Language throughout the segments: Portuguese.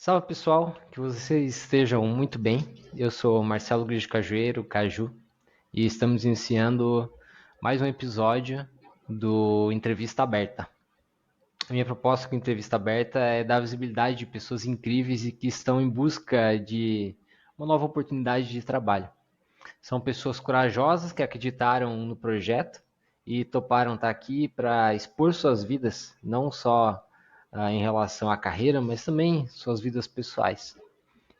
Salve pessoal, que vocês estejam muito bem. Eu sou Marcelo Gris de Cajueiro, Caju, e estamos iniciando mais um episódio do Entrevista Aberta. A minha proposta com Entrevista Aberta é dar visibilidade de pessoas incríveis e que estão em busca de uma nova oportunidade de trabalho. São pessoas corajosas que acreditaram no projeto e toparam estar aqui para expor suas vidas, não só em relação à carreira, mas também suas vidas pessoais.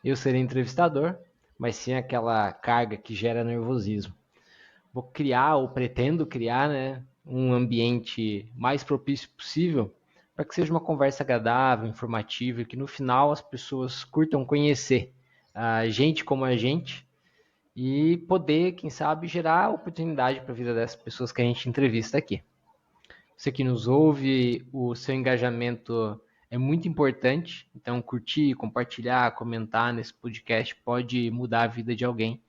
Eu serei entrevistador, mas sem aquela carga que gera nervosismo. Vou criar, ou pretendo criar, né, um ambiente mais propício possível para que seja uma conversa agradável, informativa e que no final as pessoas curtam conhecer a gente como a gente e poder, quem sabe, gerar oportunidade para a vida dessas pessoas que a gente entrevista aqui. Você que nos ouve, o seu engajamento é muito importante, então curtir, compartilhar, comentar nesse podcast pode mudar a vida de alguém,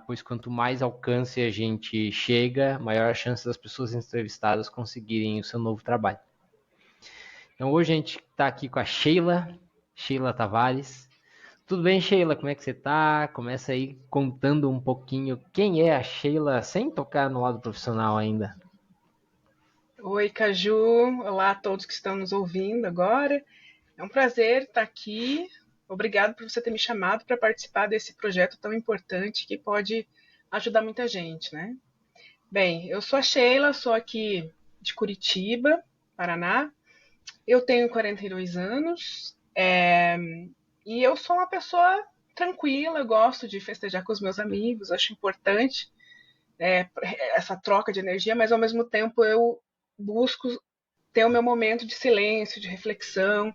pois quanto mais alcance a gente chega, maior a chance das pessoas entrevistadas conseguirem o seu novo trabalho. Então hoje a gente está aqui com a Sheila Tavares. Tudo bem, Sheila? Como é que você está? Começa aí contando um pouquinho quem é a Sheila, sem tocar no lado profissional ainda. Oi, Caju. Olá a todos que estão nos ouvindo agora. É um prazer estar aqui. Obrigado por você ter me chamado para participar desse projeto tão importante que pode ajudar muita gente, né? Bem, eu sou a Sheila, sou aqui de Curitiba, Paraná. Eu tenho 42 anos, e eu sou uma pessoa tranquila, eu gosto de festejar com os meus amigos, acho importante essa troca de energia, mas ao mesmo tempo eu busco ter o meu momento de silêncio, de reflexão.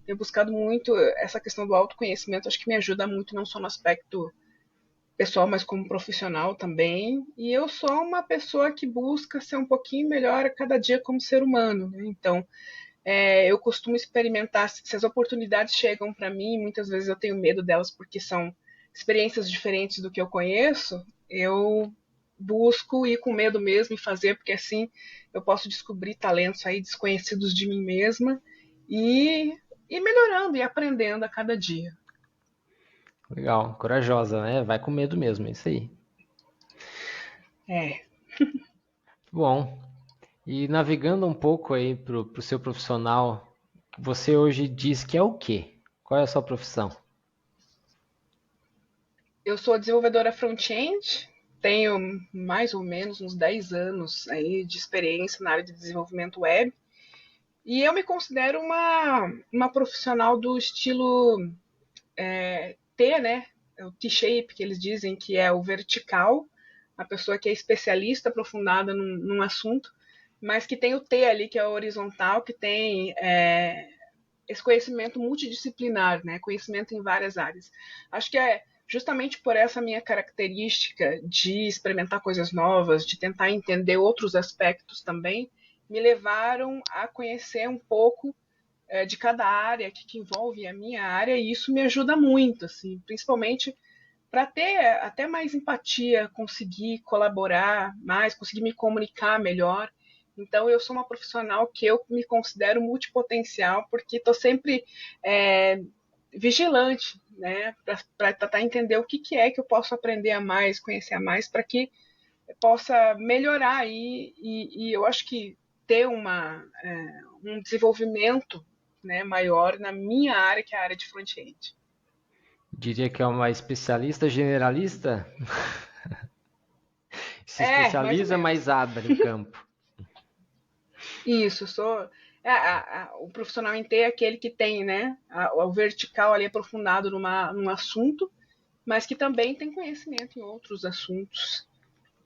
Tenho buscado muito essa questão do autoconhecimento, acho que me ajuda muito, não só no aspecto pessoal, mas como profissional também. E eu sou uma pessoa que busca ser um pouquinho melhor a cada dia como ser humano, né? Então, eu costumo experimentar, se as oportunidades chegam para mim, muitas vezes eu tenho medo delas porque são experiências diferentes do que eu conheço, eu busco ir com medo mesmo e fazer, porque assim eu posso descobrir talentos aí desconhecidos de mim mesma e ir melhorando e aprendendo a cada dia. Legal, corajosa, né? Vai com medo mesmo, é isso aí. É, Bom, e navegando um pouco aí pro seu profissional, você hoje diz que é o quê? Qual é a sua profissão? eu sou desenvolvedora front-end, tenho mais ou menos uns 10 anos aí de experiência na área de desenvolvimento web. E eu me considero uma profissional do estilo T, né? O T-shape, que eles dizem que é o vertical, a pessoa que é especialista, aprofundada num assunto, mas que tem o T ali, que é o horizontal, que tem esse conhecimento multidisciplinar, né? Conhecimento em várias áreas. Acho que é justamente por essa minha característica de experimentar coisas novas, de tentar entender outros aspectos também, me levaram a conhecer um pouco de cada área que envolve a minha área, e isso me ajuda muito, assim, principalmente para ter até mais empatia, conseguir colaborar mais, conseguir me comunicar melhor. Então, eu sou uma profissional que eu me considero multipotencial, porque estou sempre é, vigilante, né, para tentar entender o que é que eu posso aprender a mais, conhecer a mais, para que eu possa melhorar aí. E eu acho que ter um desenvolvimento, né, maior na minha área, que é a área de front-end. Diria que é uma especialista generalista? Se Mais ou especializa, menos. mas abre o campo. Isso, sou. O profissional em T é aquele que tem, né, o vertical ali aprofundado num assunto, mas que também tem conhecimento em outros assuntos.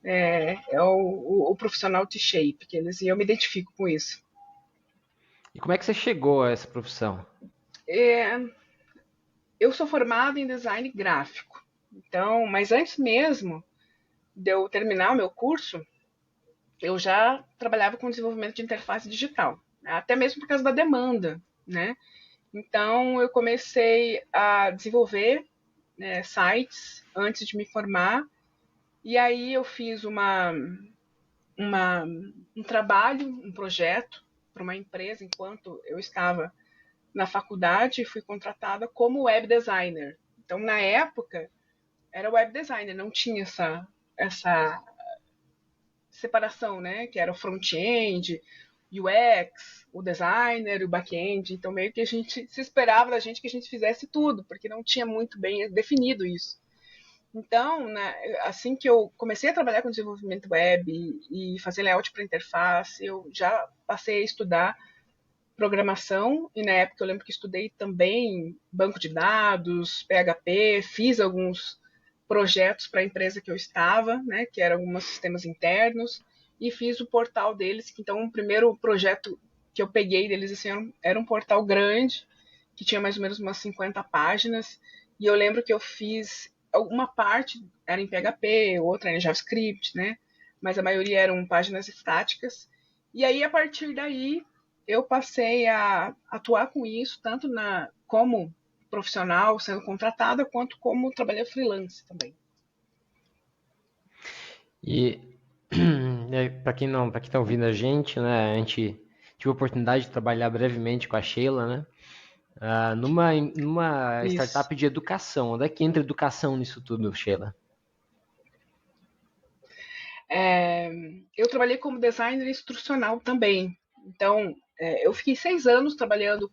É o profissional T-shape, e eu me identifico com isso. E como é que você chegou a essa profissão? É, eu sou formada em design gráfico, então, mas antes mesmo de eu terminar o meu curso, eu já trabalhava com desenvolvimento de interface digital, até mesmo por causa da demanda, né? Então, eu comecei a desenvolver, né, sites antes de me formar, e aí eu fiz um trabalho, um projeto para uma empresa enquanto eu estava na faculdade e fui contratada como web designer. Então, na época, era web designer, não tinha essa separação, né? Que era o front-end, UX, o designer, o back-end. Então, meio que a gente se esperava da gente que a gente fizesse tudo, porque não tinha muito bem definido isso. Então, né, assim que eu comecei a trabalhar com desenvolvimento web e fazer layout para interface, eu já passei a estudar programação, e na época eu lembro que estudei também banco de dados, PHP, fiz alguns projetos para a empresa que eu estava, né, que eram alguns sistemas internos, e fiz o portal deles, que então o primeiro projeto que eu peguei deles assim, era um portal grande, que tinha mais ou menos umas 50 páginas, e eu lembro que eu fiz alguma parte era em PHP, outra era em JavaScript, né, mas a maioria eram páginas estáticas, e aí a partir daí eu passei a atuar com isso, tanto como profissional, sendo contratada, quanto como trabalhar freelance também. E para quem não, para quem tá ouvindo a gente, né, a gente tive a oportunidade de trabalhar brevemente com a Sheila, né, numa Isso. startup de educação. Onde é que entra educação nisso tudo, Sheila? É, eu trabalhei como designer instrucional também. Então, eu fiquei 6 anos trabalhando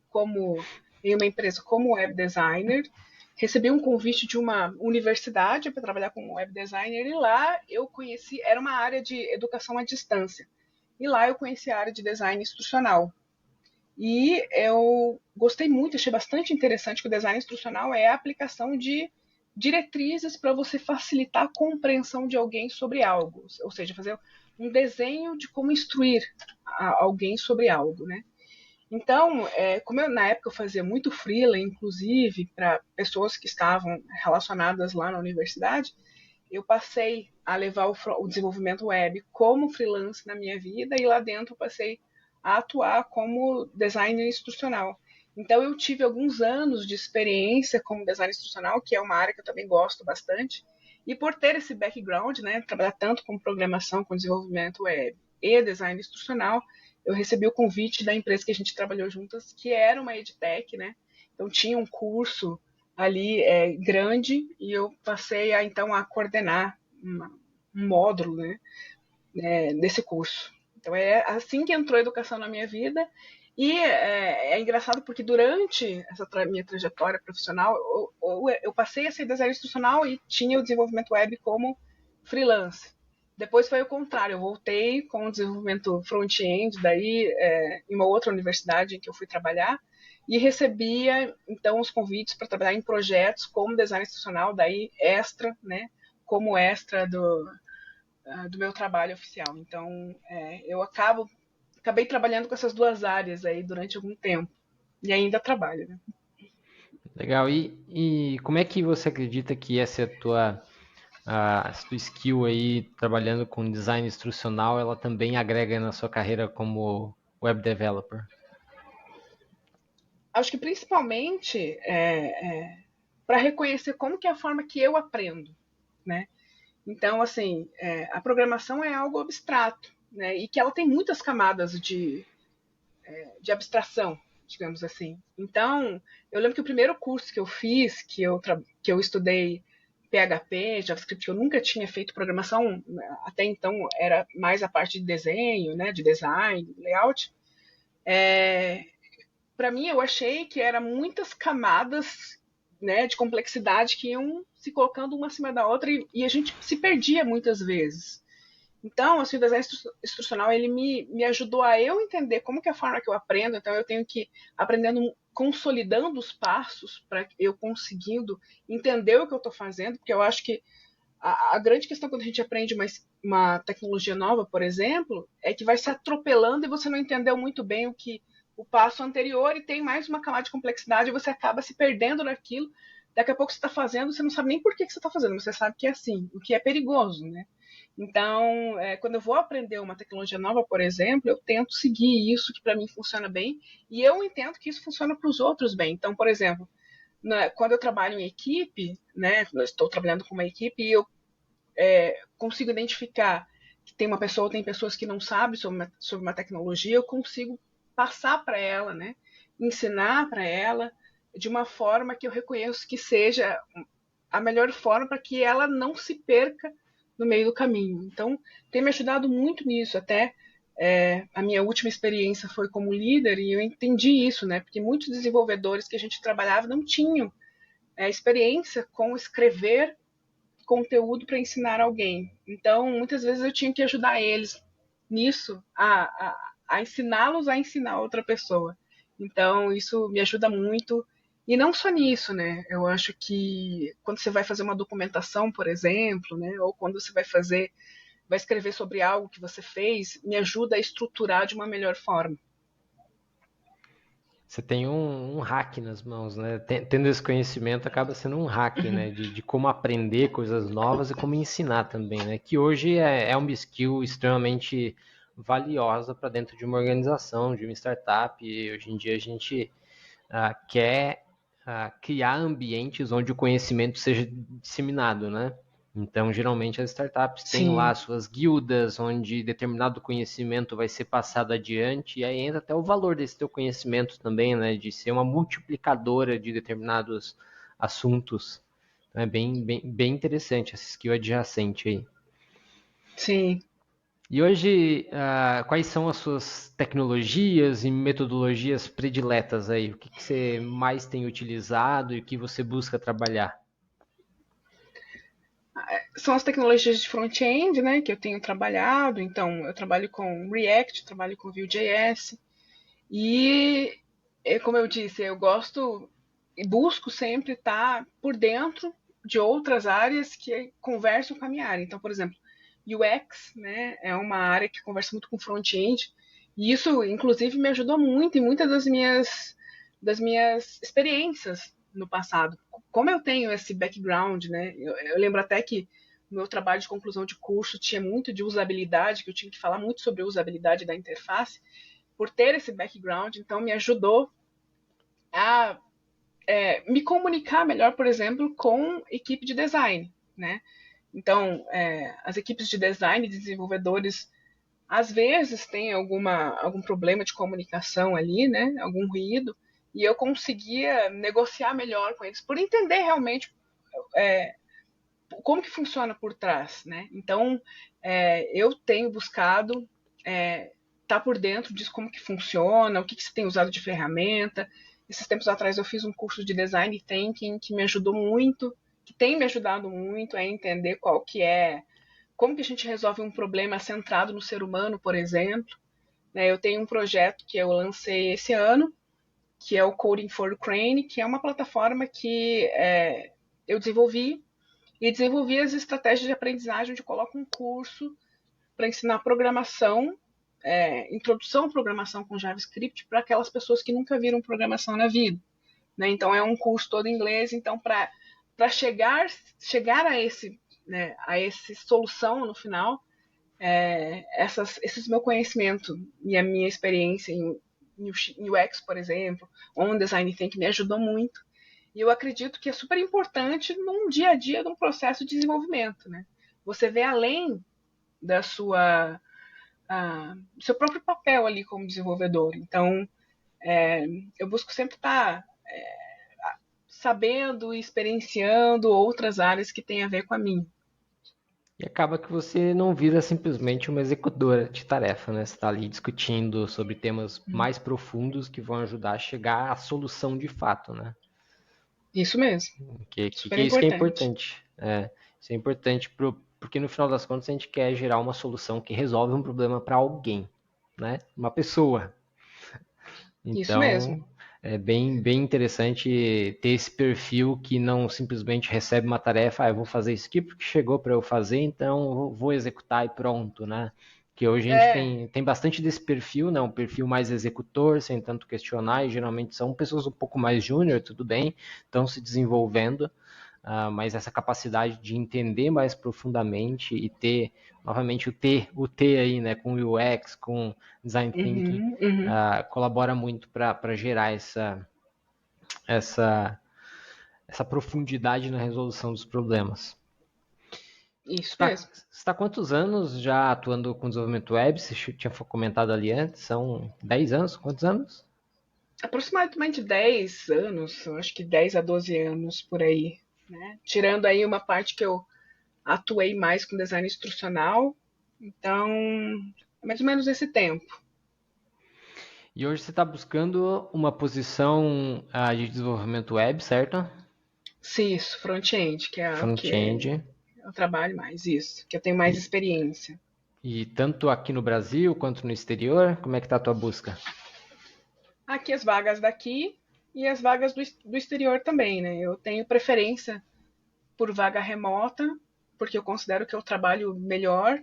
em uma empresa como web designer. Recebi um convite de uma universidade para trabalhar como web designer e lá eu conheci, era uma área de educação à distância. E lá eu conheci a área de design instrucional. E eu gostei muito, achei bastante interessante que o design instrucional é a aplicação de diretrizes para você facilitar a compreensão de alguém sobre algo, ou seja, fazer um desenho de como instruir alguém sobre algo, né? Então, como na época eu fazia muito freela, inclusive para pessoas que estavam relacionadas lá na universidade, eu passei a levar o desenvolvimento web como freelance na minha vida e lá dentro eu passei a atuar como designer instrucional. Então eu tive alguns anos de experiência como designer instrucional, que é uma área que eu também gosto bastante. E por ter esse background, né, trabalhar tanto com programação, com desenvolvimento web e design instrucional, eu recebi o convite da empresa que a gente trabalhou juntas, que era uma edtech, né? Então tinha um curso ali grande e eu passei então a coordenar um módulo, né, desse curso. Então é assim que entrou a educação na minha vida e é engraçado porque durante essa minha trajetória profissional eu passei a ser designer institucional e tinha o desenvolvimento web como freelance. Depois foi o contrário, eu voltei com o desenvolvimento front-end, daí em uma outra universidade em que eu fui trabalhar, e recebia então os convites para trabalhar em projetos como design institucional, daí extra, né, como extra do meu trabalho oficial. Então, eu acabei trabalhando com essas duas áreas aí durante algum tempo e ainda trabalho, né? Legal. E como é que você acredita que essa é a tua skill aí trabalhando com design instrucional, ela também agrega na sua carreira como web developer? Acho que principalmente para reconhecer como que é a forma que eu aprendo, né? Então, assim, a programação é algo abstrato, né? E que ela tem muitas camadas de abstração, digamos assim. Então, eu lembro que o primeiro curso que eu fiz, que eu estudei PHP, JavaScript, eu nunca tinha feito programação, até então era mais a parte de desenho, né, de design, layout. Para mim, eu achei que eram muitas camadas, né, de complexidade que iam se colocando uma acima da outra e a gente se perdia muitas vezes. Então, assim, o design instrucional, ele me ajudou a eu entender como que é a forma que eu aprendo, então eu tenho que ir aprendendo, consolidando os passos para eu conseguindo entender o que eu estou fazendo, porque eu acho que a grande questão quando a gente aprende uma tecnologia nova, por exemplo, é que vai se atropelando e você não entendeu muito bem o passo anterior e tem mais uma camada de complexidade e você acaba se perdendo naquilo. Daqui a pouco você está fazendo, você não sabe nem por que você está fazendo, você sabe que é assim, o que é perigoso, né? Então, quando eu vou aprender uma tecnologia nova, por exemplo, eu tento seguir isso que para mim funciona bem e eu entendo que isso funciona para os outros bem. Então, por exemplo, quando eu trabalho em equipe, né, eu estou trabalhando com uma equipe e eu consigo identificar que tem pessoas que não sabem sobre uma tecnologia, eu consigo passar para ela, né? ensinar para ela de uma forma que eu reconheço que seja a melhor forma para que ela não se perca no meio do caminho. Então, tem me ajudado muito nisso. Até a minha última experiência foi como líder e eu entendi isso, né? Porque muitos desenvolvedores que a gente trabalhava não tinham experiência com escrever conteúdo para ensinar alguém. Então, muitas vezes eu tinha que ajudar eles nisso, a ensiná-los a ensinar outra pessoa. Então, isso me ajuda muito. E não só nisso, né? Eu acho que quando você vai fazer uma documentação, por exemplo, né? Ou quando você vai escrever sobre algo que você fez, me ajuda a estruturar de uma melhor forma. Você tem um hack nas mãos, né? Tendo esse conhecimento, acaba sendo um hack, né? De como aprender coisas novas e como ensinar também, né? Que hoje é uma skill extremamente valiosa para dentro de uma organização, de uma startup. E hoje em dia a gente quer criar ambientes onde o conhecimento seja disseminado, né? Então, geralmente as startups têm Sim, lá suas guildas, onde determinado conhecimento vai ser passado adiante, e aí entra até o valor desse teu conhecimento também, né? De ser uma multiplicadora de determinados assuntos. Então, é bem interessante essa skill adjacente aí. sim. E hoje, quais são as suas tecnologias e metodologias prediletas aí? O que você mais tem utilizado e o que você busca trabalhar? São as tecnologias de front-end, né, que eu tenho trabalhado. Então, eu trabalho com React, trabalho com Vue.js. E, como eu disse, eu gosto e busco sempre estar por dentro de outras áreas que conversam com a minha área. Então, por exemplo, UX, né, é uma área que conversa muito com front-end. E isso, inclusive, me ajudou muito em muitas das minhas experiências no passado. Como eu tenho esse background, né, eu lembro até que o meu trabalho de conclusão de curso tinha muito de usabilidade, que eu tinha que falar muito sobre a usabilidade da interface por ter esse background, então me ajudou a me comunicar melhor, por exemplo, com equipe de design, né? Então, as equipes de design, de desenvolvedores, às vezes tem algum problema de comunicação ali, né? Algum ruído, e eu conseguia negociar melhor com eles, por entender realmente como que funciona por trás, né? Então, eu tenho buscado estar por dentro disso, como que funciona, o que você tem usado de ferramenta. Esses tempos atrás eu fiz um curso de Design Thinking que me ajudou muito, que tem me ajudado muito a entender como que a gente resolve um problema centrado no ser humano, por exemplo. Né? Eu tenho um projeto que eu lancei esse ano, que é o Coding for Ukraine, que é uma plataforma que eu desenvolvi as estratégias de aprendizagem, onde eu coloco um curso para ensinar programação, introdução à programação com JavaScript para aquelas pessoas que nunca viram programação na vida. Né? Então é um curso todo em inglês, então para chegar a esse solução no final, esses meu conhecimento e a minha experiência em UX, por exemplo, ou em Design Thinking me ajudou muito. E eu acredito que é super importante num dia a dia de um processo de desenvolvimento, né? Você vê além da do seu próprio papel ali como desenvolvedor. Então, eu busco sempre estar sabendo e experienciando outras áreas que têm a ver com a minha. E acaba que você não vira simplesmente uma executora de tarefa, né? Você está ali discutindo sobre temas mais profundos que vão ajudar a chegar à solução de fato, né? Isso mesmo, Que super é isso que é importante. importante. Isso é importante porque no final das contas a gente quer gerar uma solução que resolve um problema para alguém, né? Uma pessoa. Isso mesmo. Então, é bem interessante ter esse perfil que não simplesmente recebe uma tarefa, eu vou fazer isso aqui porque chegou para eu fazer, então eu vou executar e pronto, né? Que hoje a gente É, tem bastante desse perfil, né? Um perfil mais executor, sem tanto questionar, e geralmente são pessoas um pouco mais júnior, tudo bem, estão se desenvolvendo, mas essa capacidade de entender mais profundamente e ter, novamente, o T aí, né, com o UX, com Design Thinking, uhum, uhum. colabora muito para gerar essa, essa profundidade na resolução dos problemas. Isso Você mesmo. está há quantos anos já atuando com desenvolvimento web? Você tinha comentado ali antes, são 10 anos? Quantos anos? aproximadamente 10 anos, eu acho que 10 a 12 anos por aí, né? Tirando aí uma parte que eu atuei mais com design instrucional, então, é mais ou menos esse tempo. E hoje você está buscando uma posição de desenvolvimento web, certo? Sim, isso, front-end, que é o que Front-end. eu trabalho mais, isso, que eu tenho mais E, experiência. e tanto aqui no Brasil quanto no exterior, como é que tá a tua busca? Aqui as vagas daqui e as vagas do exterior também, né? Eu tenho preferência por vaga remota, porque eu considero que eu trabalho melhor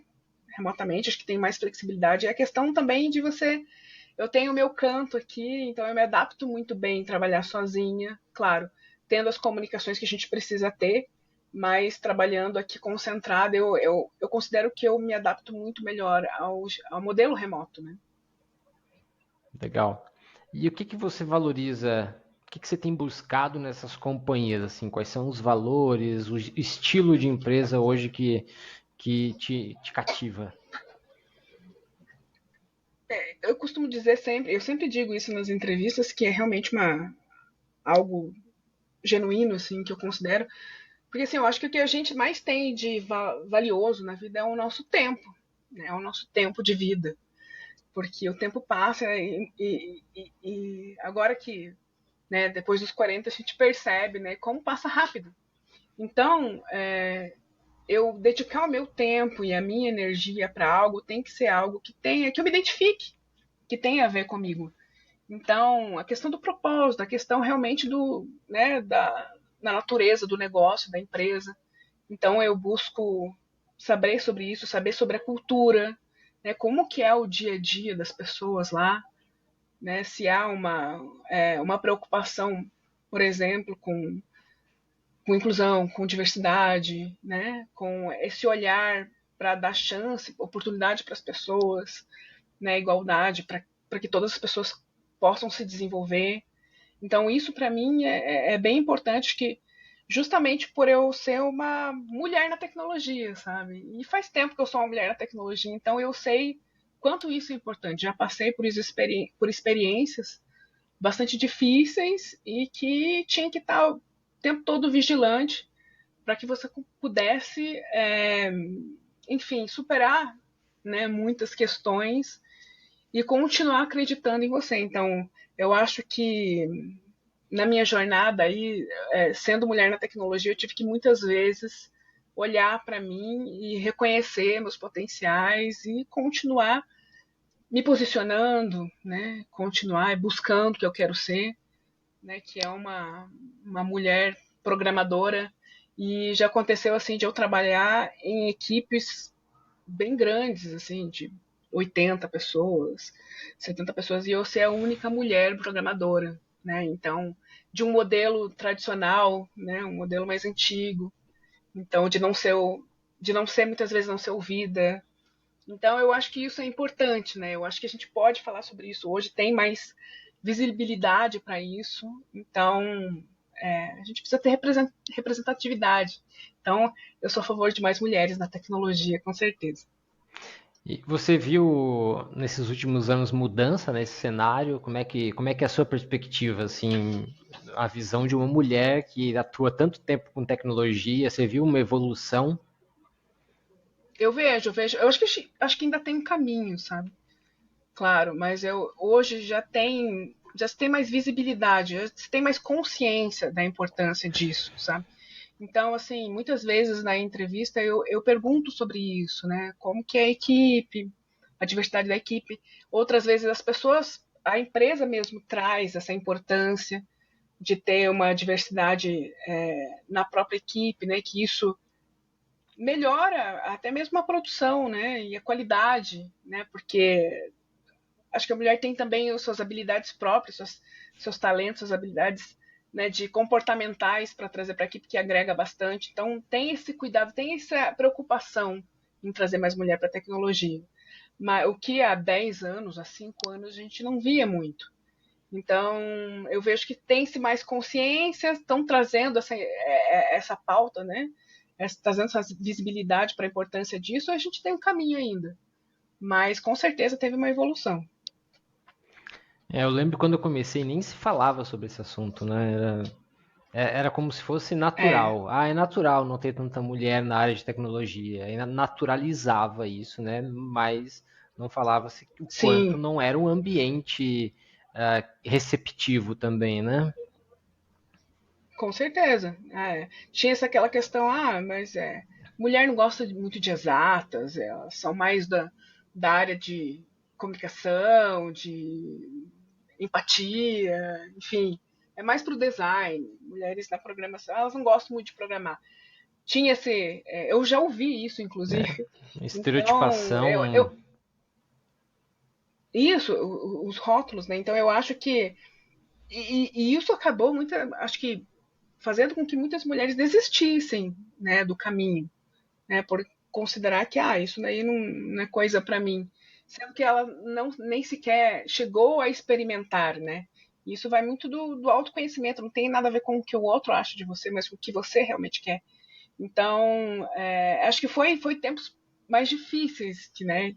remotamente, acho que tem mais flexibilidade. E a questão também de você. Eu tenho o meu canto aqui, então eu me adapto muito bem em trabalhar sozinha, claro, tendo as comunicações que a gente precisa ter, mas trabalhando aqui concentrada, eu considero que eu me adapto muito melhor ao modelo remoto, né? Legal. E o que que você valoriza? O que que você tem buscado nessas companhias? Assim, quais são os valores, o estilo de empresa hoje que te cativa? Eu costumo dizer sempre, eu sempre digo isso nas entrevistas, que é realmente algo genuíno, assim, que eu considero. Porque, assim, eu acho que o que a gente mais tem de valioso na vida é o nosso tempo, né? É o nosso tempo de vida. Porque o tempo passa e agora que, né, depois dos 40 a gente percebe, né, como passa rápido. Então, eu dedicar o meu tempo e a minha energia para algo tem que ser algo que tenha, que eu me identifique, que tenha a ver comigo. Então, a questão do propósito, a questão realmente né, da natureza do negócio, da empresa. Então, eu busco saber sobre isso, saber sobre a cultura, né, como que é o dia a dia das pessoas lá, né, se há uma preocupação, por exemplo, com inclusão, com diversidade, né, com esse olhar para dar chance, oportunidade para as pessoas, né, igualdade, para que todas as pessoas possam se desenvolver. Então, isso para mim é bem importante, que justamente por eu ser uma mulher na tecnologia, sabe? E faz tempo que eu sou uma mulher na tecnologia, então eu sei quanto isso é importante. Já passei por experiências bastante difíceis e que tinha que estar o tempo todo vigilante para que você pudesse, enfim, superar, né, muitas questões e continuar acreditando em você. Então, eu acho que na minha jornada aí, sendo mulher na tecnologia, eu tive que muitas vezes olhar para mim e reconhecer meus potenciais e continuar me posicionando, né? Continuar buscando o que eu quero ser, né? Que é uma mulher programadora. E já aconteceu assim de eu trabalhar em equipes bem grandes, assim, de 80 pessoas, 70 pessoas, e eu ser a única mulher programadora, né? Então, de um modelo tradicional, né? Um modelo mais antigo, então de não ser muitas vezes não ser ouvida. Então, eu acho que isso é importante, né? Eu acho que a gente pode falar sobre isso hoje, tem mais visibilidade para isso, então a gente precisa ter representatividade. Então, eu sou a favor de mais mulheres na tecnologia, com certeza. E você viu nesses últimos anos mudança nesse cenário? Como é que é a sua perspectiva, assim, a visão de uma mulher que atua tanto tempo com tecnologia? Você viu uma evolução? Eu vejo. Eu acho que ainda tem um caminho, sabe? Claro, mas eu hoje já se tem mais visibilidade, já se tem mais consciência da importância disso, sabe? Então, assim, muitas vezes na entrevista eu pergunto sobre isso, né? Como que é a equipe, a diversidade da equipe. Outras vezes as pessoas, a empresa mesmo traz essa importância de ter uma diversidade na própria equipe, né? Que isso melhora até mesmo a produção, né? E a qualidade, né? Porque acho que a mulher tem também as suas habilidades próprias, seus talentos, suas habilidades, né, de comportamentais para trazer para a equipe, que agrega bastante. Então, tem esse cuidado, tem essa preocupação em trazer mais mulher para a tecnologia. Mas o que há 10 anos, há 5 anos, a gente não via muito. Então, eu vejo que tem-se mais consciência, estão trazendo essa pauta, né? Trazendo essa visibilidade para a importância disso, a gente tem um caminho ainda. Mas, com certeza, teve uma evolução. Eu lembro quando eu comecei, nem se falava sobre esse assunto, né? Era como se fosse É, natural. Ah, é natural não ter tanta mulher na área de tecnologia. E naturalizava isso, né? Mas não falava-se o quanto sim, não era um ambiente receptivo também, né? com certeza. Tinha essa aquela questão, mas mulher não gosta muito de exatas, elas são mais da área de comunicação, de empatia, enfim, é mais pro design. Mulheres na programação, elas não gostam muito de programar. Tinha esse, eu já ouvi isso, inclusive. Então, Estereotipação. isso, os rótulos, né? Então eu acho que e isso acabou muito, acho que fazendo com que muitas mulheres desistissem, né, do caminho, né, por considerar que isso daí não é coisa para mim, sendo que ela não nem sequer chegou a experimentar, né? Isso vai muito do autoconhecimento, não tem nada a ver com o que o outro acha de você, mas com o que você realmente quer. Então, acho que foi tempos mais difíceis que, né,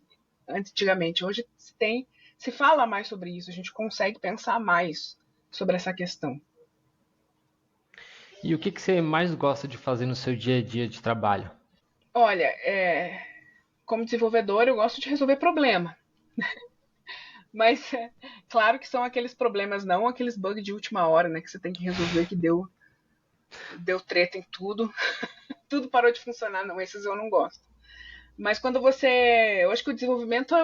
antigamente. Hoje se fala mais sobre isso, a gente consegue pensar mais sobre essa questão. E o que você mais gosta de fazer no seu dia a dia de trabalho? Olha, como desenvolvedor, eu gosto de resolver problema, mas claro que são aqueles problemas, não aqueles bugs de última hora, né, que você tem que resolver que deu treta em tudo, tudo parou de funcionar, não, esses eu não gosto. Mas quando eu acho que o desenvolvimento,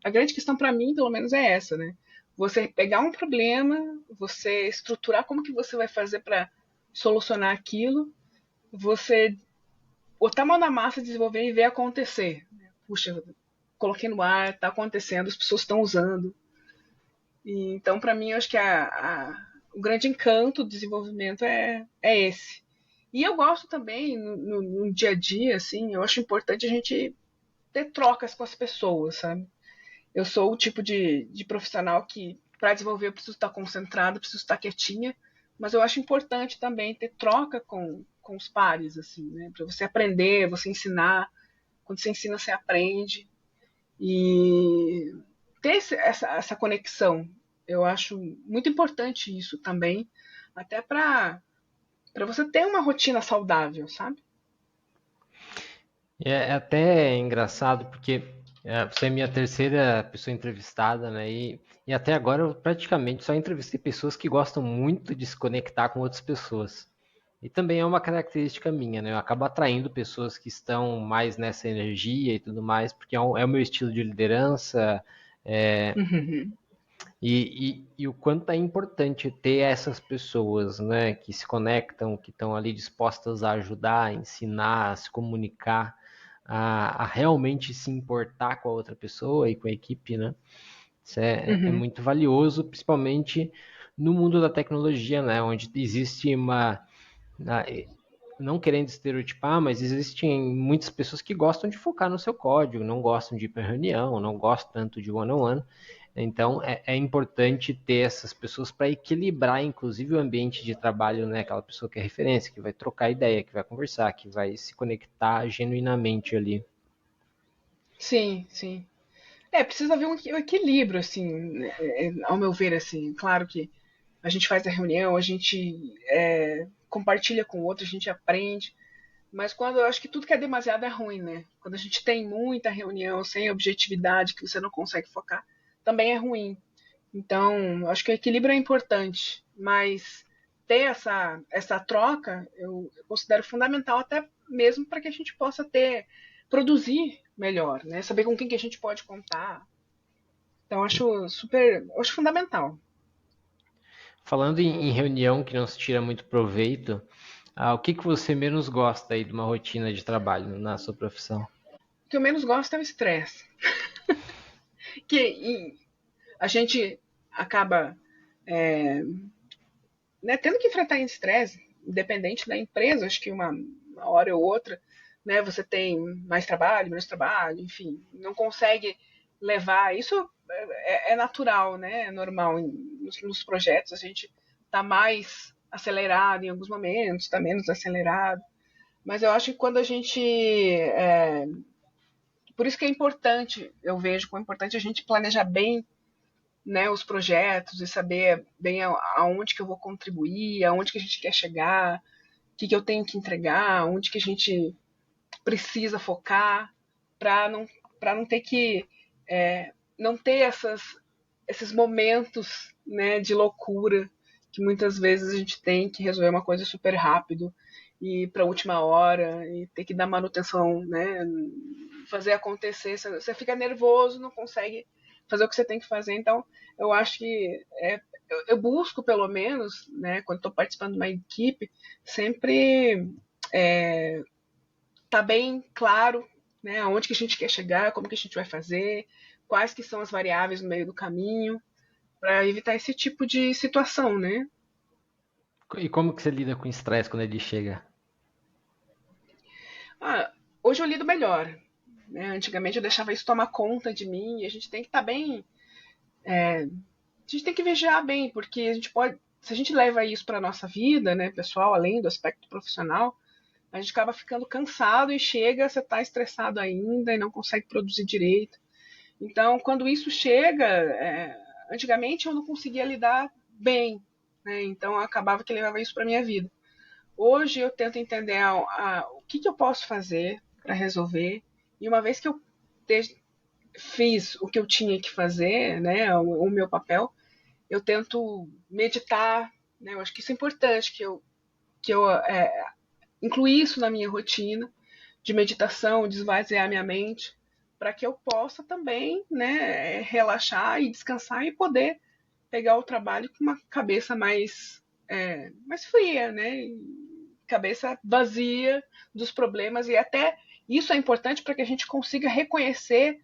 a grande questão para mim, pelo menos, é essa, né? Você pegar um problema, você estruturar como que você vai fazer para solucionar aquilo, você botar a mão na massa, desenvolver e ver acontecer. Puxa, coloquei no ar, está acontecendo, as pessoas estão usando. E, então, para mim, eu acho que o grande encanto do desenvolvimento é esse. E eu gosto também, no dia a dia, assim, eu acho importante a gente ter trocas com as pessoas, sabe? Eu sou o tipo de profissional que, para desenvolver, eu preciso estar concentrado, preciso estar quietinha, mas eu acho importante também ter troca com os pares, assim, né? Para você aprender, você ensinar. Quando você ensina, você aprende. E ter essa conexão, eu acho muito importante isso também, até para você ter uma rotina saudável, sabe? É até engraçado porque você é minha terceira pessoa entrevistada, né? E até agora eu praticamente só entrevistei pessoas que gostam muito de se conectar com outras pessoas. E também é uma característica minha, né? Eu acabo atraindo pessoas que estão mais nessa energia e tudo mais, porque é o meu estilo de liderança. é, Uhum, e o quanto é importante ter essas pessoas, né? Que se conectam, que estão ali dispostas a ajudar, a ensinar, a se comunicar a realmente se importar com a outra pessoa e com a equipe, né? Isso é uhum, muito valioso, principalmente no mundo da tecnologia, né? Onde existe na- não querendo estereotipar, mas existem muitas pessoas que gostam de focar no seu código, não gostam de ir para reunião, não gostam tanto de one-on-one. Então é importante ter essas pessoas para equilibrar, inclusive, o ambiente de trabalho, né? Aquela pessoa que é referência, que vai trocar ideia, que vai conversar, que vai se conectar genuinamente ali. sim, sim. Precisa haver um equilíbrio, assim, ao meu ver, assim. Claro que a gente faz a reunião, a gente compartilha com o outro, a gente aprende. Mas quando eu acho que tudo que é demasiado é ruim, né? Quando a gente tem muita reunião sem objetividade, que você não consegue focar, também é ruim. Então, acho que o equilíbrio é importante, mas ter essa troca eu considero fundamental até mesmo para que a gente possa produzir melhor, né? Saber com quem que a gente pode contar. Então, acho fundamental. Falando em reunião que não se tira muito proveito, o que que você menos gosta aí de uma rotina de trabalho na sua profissão? O que eu menos gosto é o estresse. Que a gente acaba né, tendo que enfrentar estresse, independente da empresa, acho que uma hora ou outra, né, você tem mais trabalho, menos trabalho, enfim, não consegue levar. Isso é natural, né, é normal. Nos projetos a gente está mais acelerado em alguns momentos, está menos acelerado. Mas eu acho que quando a gente. Por isso que é importante, eu vejo como é importante a gente planejar bem né, os projetos e saber bem aonde que eu vou contribuir, aonde que a gente quer chegar, o que eu tenho que entregar, onde que a gente precisa focar para não ter que não ter esses momentos, né, de loucura que muitas vezes a gente tem que resolver uma coisa super rápido e para a última hora e ter que dar manutenção, né, fazer acontecer. Você fica nervoso, não consegue fazer o que você tem que fazer. Então, eu acho que eu busco, pelo menos, né, quando estou participando de uma equipe, sempre tá bem claro, né, aonde que a gente quer chegar, como que a gente vai fazer, quais que são as variáveis no meio do caminho, para evitar esse tipo de situação, né? E como que você lida com o estresse quando ele chega? Ah, hoje eu lido melhor. Né? Antigamente eu deixava isso tomar conta de mim e a gente tem que estar bem. A gente tem que vigiar bem, porque a gente pode. Se a gente leva isso para nossa vida, né, pessoal, além do aspecto profissional, a gente acaba ficando cansado e chega, você está estressado ainda e não consegue produzir direito. Então, quando isso chega, antigamente eu não conseguia lidar bem, né? Então eu acabava que levava isso para minha vida. Hoje eu tento entender o que eu posso fazer para resolver. E uma vez que eu fiz o que eu tinha que fazer, né, o meu papel, eu tento meditar. Né, eu acho que isso é importante, que eu incluir isso na minha rotina de meditação, de esvaziar minha mente, para que eu possa também, né, relaxar e descansar e poder pegar o trabalho com uma cabeça mais fria, né, cabeça vazia dos problemas. E até isso é importante para que a gente consiga reconhecer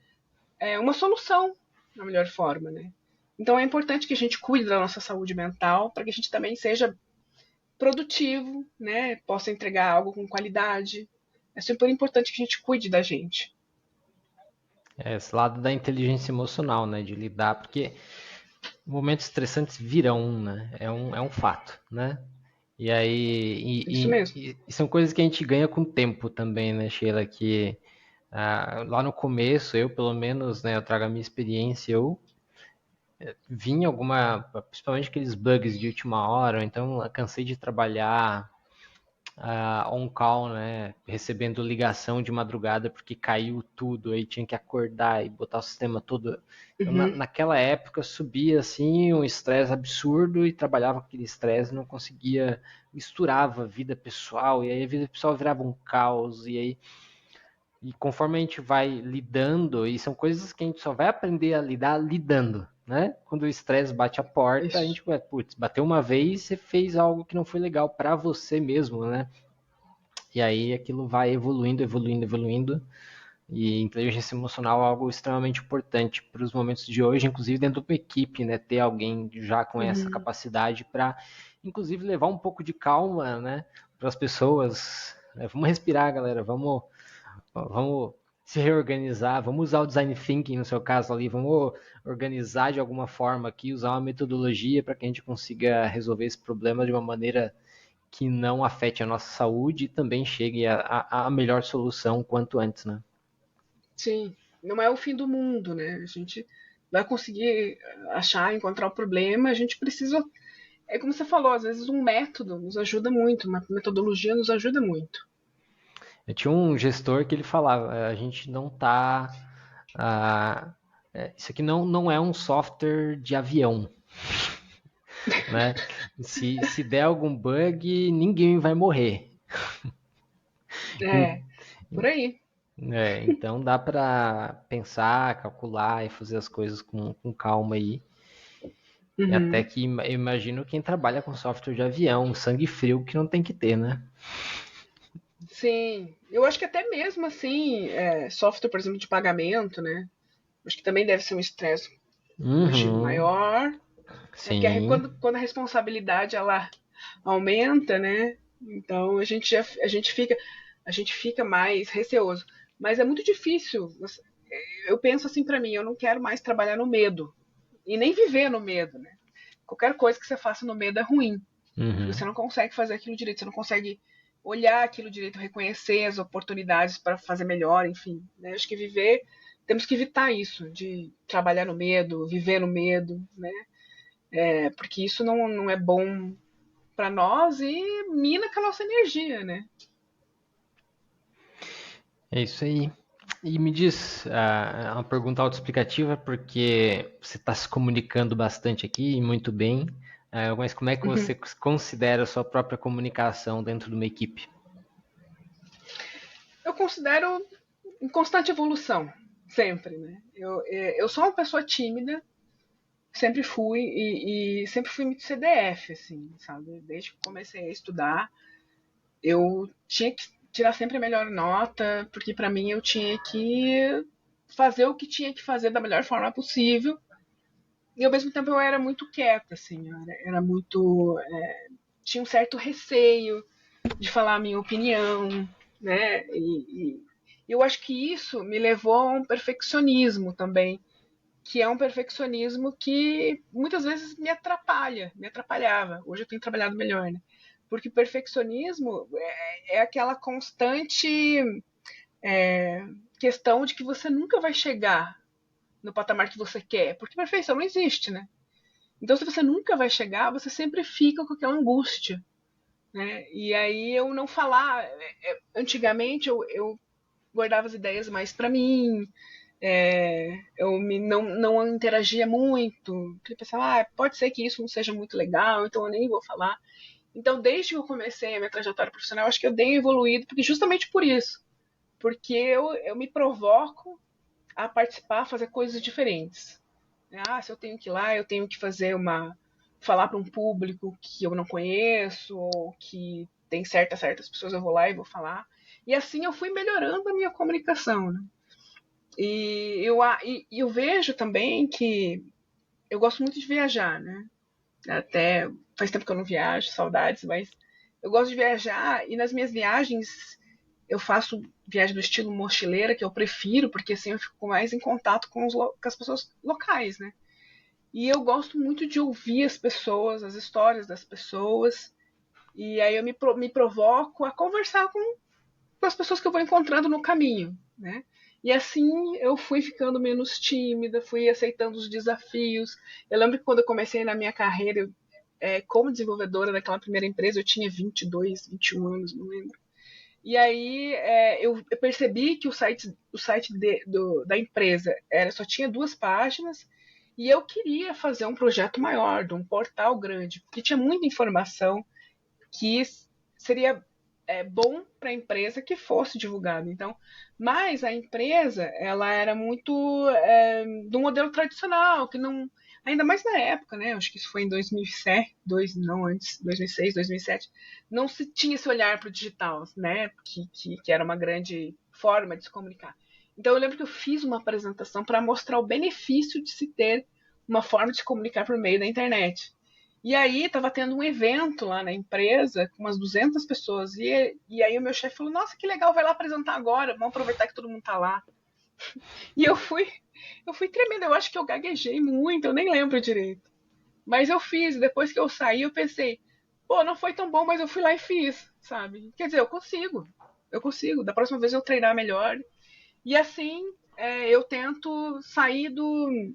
uma solução da melhor forma, né? Então é importante que a gente cuide da nossa saúde mental para que a gente também seja produtivo, né? Possa entregar algo com qualidade. É super importante que a gente cuide da gente. É, esse lado da inteligência emocional, né? De lidar, porque momentos estressantes virão, né? É um fato, né? E aí, Isso mesmo. e são coisas que a gente ganha com o tempo também, né, Sheila? Que lá no começo, eu pelo menos, né, eu trago a minha experiência, eu vinha alguma, principalmente aqueles bugs de última hora, ou então eu cansei de trabalhar on call, né, recebendo ligação de madrugada porque caiu tudo, aí tinha que acordar e botar o sistema todo. Então, Uhum. naquela época subia assim um estresse absurdo e trabalhava com aquele estresse, não conseguia, misturava vida pessoal e aí a vida pessoal virava um caos e aí e conforme a gente vai lidando, e são coisas que a gente só vai aprender a lidar lidando, né? Quando o estresse bate a porta, a Isso. gente vai, putz, bateu uma vez, você fez algo que não foi legal para você mesmo, né? E aí aquilo vai evoluindo, evoluindo, evoluindo. E inteligência emocional é algo extremamente importante para os momentos de hoje, inclusive dentro da equipe, né? Ter alguém já com essa Uhum. capacidade para, inclusive, levar um pouco de calma, né? Para as pessoas. Vamos respirar, galera. Vamos se reorganizar. Vamos usar o design thinking no seu caso ali. Vamos organizar de alguma forma aqui, usar uma metodologia para que a gente consiga resolver esse problema de uma maneira que não afete a nossa saúde e também chegue a melhor solução quanto antes, né? Sim. Não é o fim do mundo, né? A gente vai conseguir achar, encontrar o problema. A gente precisa. É como você falou, às vezes um método nos ajuda muito, uma metodologia nos ajuda muito. Eu tinha um gestor que ele falava, a gente não tá. ah, isso aqui não é um software de avião, né? Se der algum bug, ninguém vai morrer. É, por aí. Então dá para pensar, calcular e fazer as coisas com calma aí. E até Uhum. que eu imagino quem trabalha com software de avião, sangue frio que não tem que ter, né? Sim, eu acho que até mesmo assim, software, por exemplo, de pagamento, né? Acho que também deve ser um estresse, imagino, Uhum, maior, né? Porque sim. quando a responsabilidade ela aumenta, né? Então a gente fica mais receoso. Mas é muito difícil. Eu penso assim pra mim, eu não quero mais trabalhar no medo e nem viver no medo, né? Qualquer coisa que você faça no medo é ruim. Porque Uhum. você não consegue fazer aquilo direito, você não consegue olhar aquilo direito, reconhecer as oportunidades para fazer melhor, enfim. Né? Acho que viver temos que evitar isso, de trabalhar no medo, viver no medo, né? Porque isso não é bom para nós e mina com a nossa energia, né? É isso aí. E me diz, uma pergunta autoexplicativa, porque você está se comunicando bastante aqui e muito bem, mas como é que você considera a sua própria comunicação dentro de uma equipe? Eu considero em constante evolução, sempre, né? Eu sou uma pessoa tímida, sempre fui, e sempre fui muito CDF, assim, sabe? Desde que comecei a estudar, eu tinha que tirar sempre a melhor nota, porque para mim eu tinha que fazer o que tinha que fazer da melhor forma possível. E ao mesmo tempo eu era muito quieta, assim, era muito. Tinha um certo receio de falar a minha opinião, né? E eu acho que isso me levou a um perfeccionismo também, que é um perfeccionismo que muitas vezes me atrapalhava. Hoje eu tenho trabalhado melhor, né? Porque perfeccionismo é aquela constante questão de que você nunca vai chegar no patamar que você quer, porque perfeição não existe, né? Então, se você nunca vai chegar, você sempre fica com aquela angústia, né? E aí eu não falar. Antigamente eu guardava as ideias mais para mim, não interagia muito, porque pensava, pode ser que isso não seja muito legal, então eu nem vou falar. Então, desde que eu comecei a minha trajetória profissional, acho que eu dei evoluído, porque justamente por isso, porque eu me provoco a participar, a fazer coisas diferentes. Se eu tenho que ir lá, eu tenho que falar para um público que eu não conheço, ou que tem certas pessoas, eu vou lá e vou falar. E assim eu fui melhorando a minha comunicação, né? E eu vejo também que eu gosto muito de viajar, né? Até faz tempo que eu não viajo, saudades, mas eu gosto de viajar e nas minhas viagens eu faço viagem do estilo mochileira, que eu prefiro, porque assim eu fico mais em contato com as pessoas locais, né? E eu gosto muito de ouvir as pessoas, as histórias das pessoas, e aí eu me provoco a conversar com as pessoas que eu vou encontrando no caminho, né? E assim eu fui ficando menos tímida, fui aceitando os desafios. Eu lembro que quando eu comecei na minha carreira como desenvolvedora daquela primeira empresa, eu tinha 22, 21 anos, não lembro. E aí eu percebi que o site da empresa só tinha 2 páginas e eu queria fazer um projeto maior, de um portal grande, porque tinha muita informação que seria bom para a empresa que fosse divulgado. Então, mas a empresa ela era muito do modelo tradicional, que não, ainda mais na época, né? Acho que isso foi em 2007, não antes, 2006, 2007, não se tinha esse olhar para o digital, né? Que era uma grande forma de se comunicar. Então eu lembro que eu fiz uma apresentação para mostrar o benefício de se ter uma forma de se comunicar por meio da internet. E aí estava tendo um evento lá na empresa com umas 200 pessoas. E aí o meu chefe falou: Nossa, que legal, vai lá apresentar agora. Vamos aproveitar que todo mundo tá lá. E eu fui tremendo. Eu acho que eu gaguejei muito, eu nem lembro direito. Mas eu fiz. Depois que eu saí, eu pensei: Pô, não foi tão bom, mas eu fui lá e fiz, sabe? Quer dizer, eu consigo. Eu consigo. Da próxima vez eu treinar melhor. E assim eu tento sair do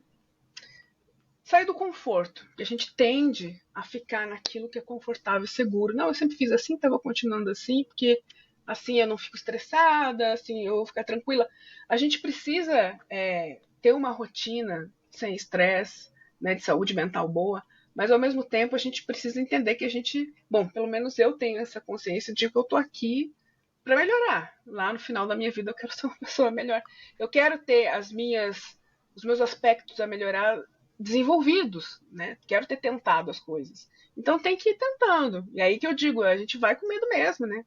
conforto. E a gente tende a ficar naquilo que é confortável e seguro. Não, eu sempre fiz assim, estava continuando assim, porque assim eu não fico estressada, assim eu vou ficar tranquila. A gente precisa ter uma rotina sem estresse, né, de saúde mental boa, mas ao mesmo tempo a gente precisa entender que bom, pelo menos eu tenho essa consciência de que eu tô aqui para melhorar. Lá no final da minha vida eu quero ser uma pessoa melhor. Eu quero ter os meus aspectos a melhorar desenvolvidos, né? Quero ter tentado as coisas. Então tem que ir tentando. E aí que eu digo, a gente vai com medo mesmo, né?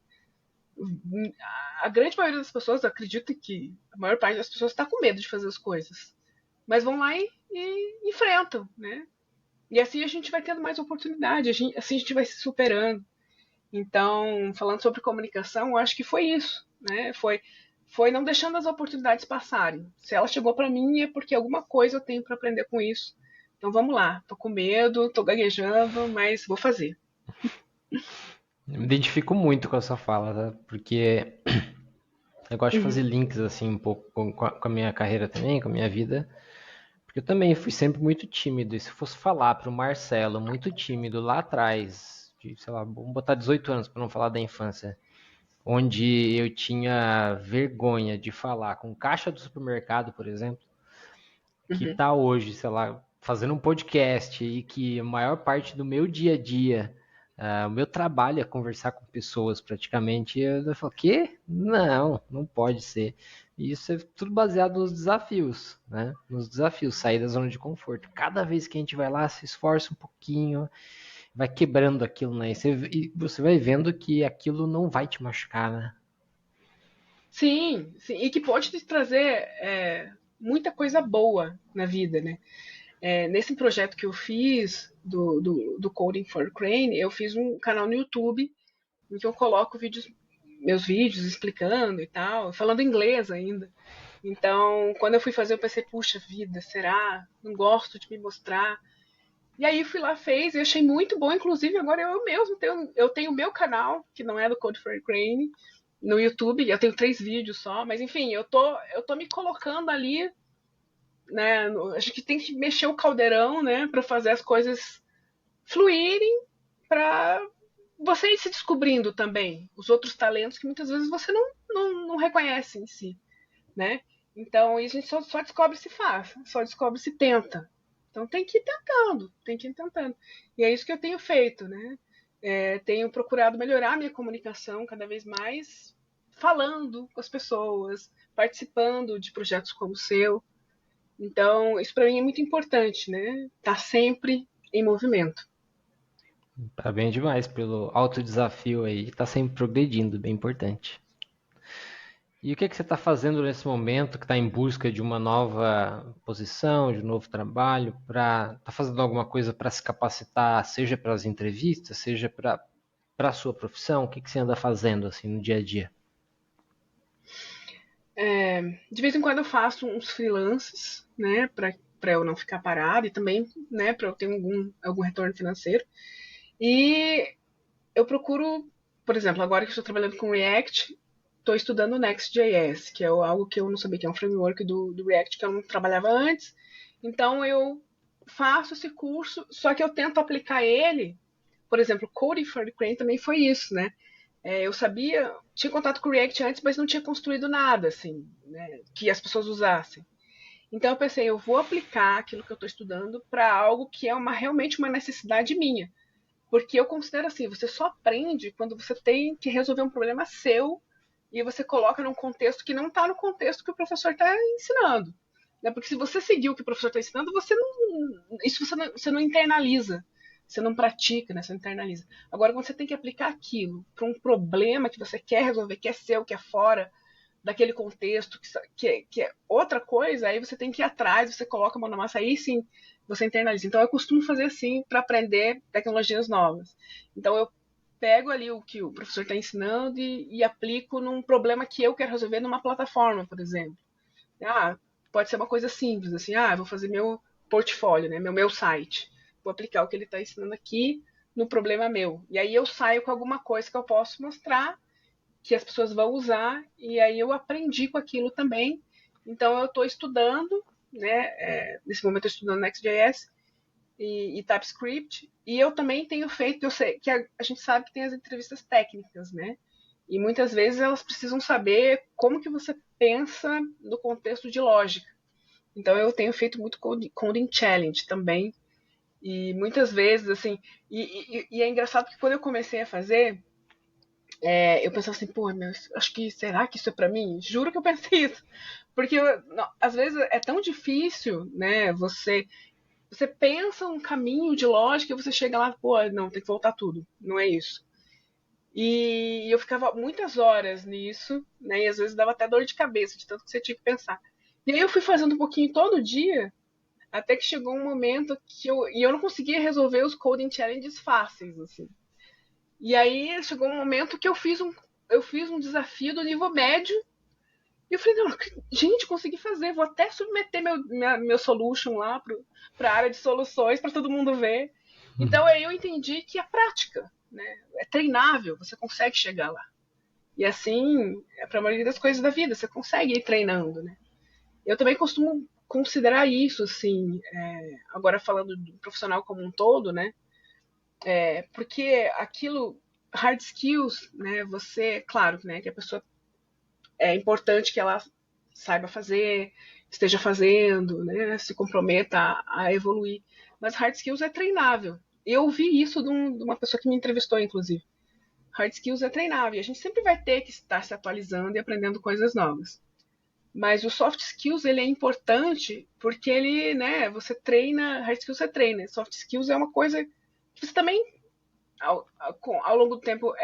A grande maioria das pessoas acredita que a maior parte das pessoas está com medo de fazer as coisas. Mas vão lá e enfrentam, né? E assim a gente vai tendo mais oportunidade, assim a gente vai se superando. Então, falando sobre comunicação, eu acho que foi isso, né? Foi não deixando as oportunidades passarem. Se ela chegou para mim é porque alguma coisa eu tenho para aprender com isso. Então vamos lá. Tô com medo, tô gaguejando, mas vou fazer. Eu me identifico muito com a sua fala, tá? Porque Eu gosto de fazer Uhum, links assim um pouco com a minha carreira também, com a minha vida, porque eu também fui sempre muito tímido. E se eu fosse falar para o Marcelo, muito tímido lá atrás, de, sei lá, vamos botar 18 anos para não falar da infância, onde eu tinha vergonha de falar com caixa do supermercado, por exemplo, que uhum. tá hoje, sei lá, fazendo um podcast e que a maior parte do meu dia a dia, o meu trabalho é conversar com pessoas praticamente, eu falo, quê? Não, não pode ser. E isso é tudo baseado nos desafios, né? Nos desafios, sair da zona de conforto. Cada vez que a gente vai lá, se esforça um pouquinho, vai quebrando aquilo, né? E você vai vendo que aquilo não vai te machucar, né? Sim, sim, e que pode te trazer muita coisa boa na vida, né? Nesse projeto que eu fiz do Coding for Crane, eu fiz um canal no YouTube em que eu coloco meus vídeos explicando e tal, falando inglês ainda. Então, quando eu fui fazer, eu pensei, puxa vida, será? Não gosto de me mostrar. E aí fui lá, fez, e achei muito bom. Inclusive, agora eu mesmo tenho o meu canal, que não é do Code for Ukraine, no YouTube. Eu tenho 3 vídeos só, mas enfim, eu tô me colocando ali, né? Acho que tem que mexer o caldeirão, né? Para fazer as coisas fluírem, para você ir se descobrindo também os outros talentos que muitas vezes você não reconhece em si, né? Então, a gente só descobre se faz, só descobre se tenta. Então, tem que ir tentando, tem que ir tentando. E é isso que eu tenho feito, né? Tenho procurado melhorar a minha comunicação cada vez mais, falando com as pessoas, participando de projetos como o seu. Então, isso para mim é muito importante, né? Tá sempre em movimento. Parabéns demais pelo alto desafio aí, tá sempre progredindo, bem importante. E o que você está fazendo nesse momento que está em busca de uma nova posição, de um novo trabalho, tá fazendo alguma coisa para se capacitar, seja para as entrevistas, seja para a sua profissão? O que você anda fazendo assim no dia a dia? De vez em quando eu faço uns freelances, né, para eu não ficar parada e também, né, para eu ter algum retorno financeiro. E eu procuro, por exemplo, agora que eu estou trabalhando com React, estou estudando Next.js, que é algo que eu não sabia, que é um framework do React que eu não trabalhava antes. Então eu faço esse curso, só que eu tento aplicar ele. Por exemplo, Coding for Ukraine também foi isso, né? Eu sabia, tinha contato com o React antes, mas não tinha construído nada, assim, né, que as pessoas usassem. Então eu pensei, eu vou aplicar aquilo que eu estou estudando para algo que é realmente uma necessidade minha. Porque eu considero assim, você só aprende quando você tem que resolver um problema seu e você coloca num contexto que não está no contexto que o professor está ensinando. Né? Porque se você seguir o que o professor está ensinando, você não internaliza, você não pratica, né? Você não internaliza. Agora, quando você tem que aplicar aquilo para um problema que você quer resolver, que é seu, que é fora daquele contexto, que é outra coisa, aí você tem que ir atrás, você coloca a mão na massa, aí sim você internaliza. Então eu costumo fazer assim para aprender tecnologias novas. Então eu pego ali o que o professor está ensinando e aplico num problema que eu quero resolver numa plataforma, por exemplo. Ah, pode ser uma coisa simples, assim, vou fazer meu portfólio, né, meu site. Vou aplicar o que ele está ensinando aqui no problema meu. E aí eu saio com alguma coisa que eu posso mostrar, que as pessoas vão usar, e aí eu aprendi com aquilo também. Então eu estou estudando, né? Nesse momento eu estou estudando Next.js e TypeScript, e eu também tenho feito, eu sei que a gente sabe que tem as entrevistas técnicas, né? E muitas vezes elas precisam saber como que você pensa no contexto de lógica. Então eu tenho feito muito coding challenge também. E muitas vezes, assim, e é engraçado que quando eu comecei a fazer, eu pensava assim, pô, meu, acho que será que isso é pra mim? Juro que eu pensei isso. Porque não, às vezes é tão difícil, né? Você pensa um caminho de lógica e você chega lá, pô, não, tem que voltar tudo. Não é isso. E eu ficava muitas horas nisso, né? E às vezes dava até dor de cabeça de tanto que você tinha que pensar. E aí eu fui fazendo um pouquinho todo dia, até que chegou um momento e eu não conseguia resolver os coding challenges fáceis, assim. E aí chegou um momento que eu fiz um desafio do nível médio. E eu falei, não, gente, consegui fazer, vou até submeter meu solution lá para a área de soluções para todo mundo ver. Então aí eu entendi que é prática, né? É treinável, você consegue chegar lá. E assim, é para a maioria das coisas da vida, você consegue ir treinando, né? Eu também costumo considerar isso, assim, agora falando do profissional como um todo, né? Porque aquilo, hard skills, né? Você, claro, né? Que a pessoa é importante que ela saiba fazer, esteja fazendo, né? Se comprometa a evoluir. Mas hard skills é treinável. Eu ouvi isso de uma pessoa que me entrevistou, inclusive. Hard skills é treinável. E a gente sempre vai ter que estar se atualizando e aprendendo coisas novas. Mas o soft skills ele é importante porque ele, né, você treina, hard skills você treina, soft skills é uma coisa que você também ao longo do tempo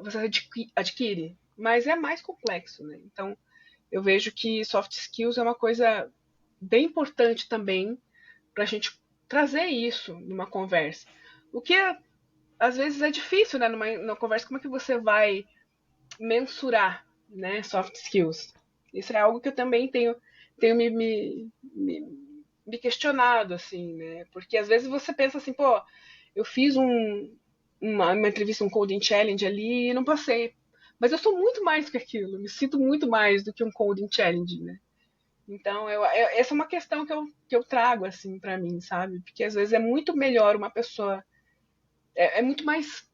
você adquire, mas é mais complexo, né? Então eu vejo que soft skills é uma coisa bem importante também para a gente trazer isso numa conversa. O que às vezes é difícil, né? Numa conversa, como é que você vai mensurar, né, soft skills? Isso é algo que eu também tenho me questionado, assim, né? Porque às vezes você pensa assim, pô, eu fiz uma entrevista, um coding challenge ali e não passei. Mas eu sou muito mais que aquilo, me sinto muito mais do que um coding challenge, né? Então, essa é uma questão que eu trago, assim, para mim, sabe? Porque às vezes é muito melhor uma pessoa. É muito mais.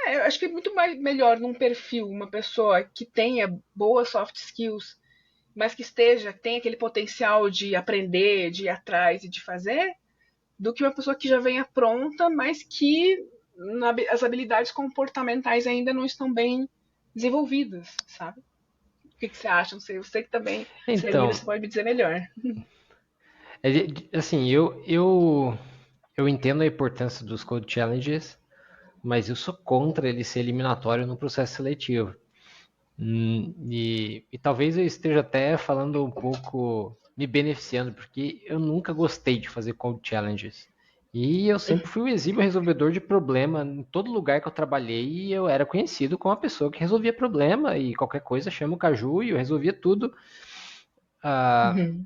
Eu acho que é muito mais melhor num perfil uma pessoa que tenha boas soft skills, mas que tenha aquele potencial de aprender, de ir atrás e de fazer, do que uma pessoa que já venha pronta, mas que as habilidades comportamentais ainda não estão bem desenvolvidas, sabe? O que você acha? Não sei, você que também você é líder, Então, você pode me dizer melhor. assim, eu entendo a importância dos Code Challenges, mas eu sou contra ele ser eliminatório no processo seletivo. E talvez eu esteja até falando um pouco, me beneficiando, porque eu nunca gostei de fazer Code Challenges. E eu sempre fui um exímio resolvedor de problema. Em todo lugar que eu trabalhei, e eu era conhecido como uma pessoa que resolvia problema, e qualquer coisa chama o Caju e eu resolvia tudo. Ah, Uhum.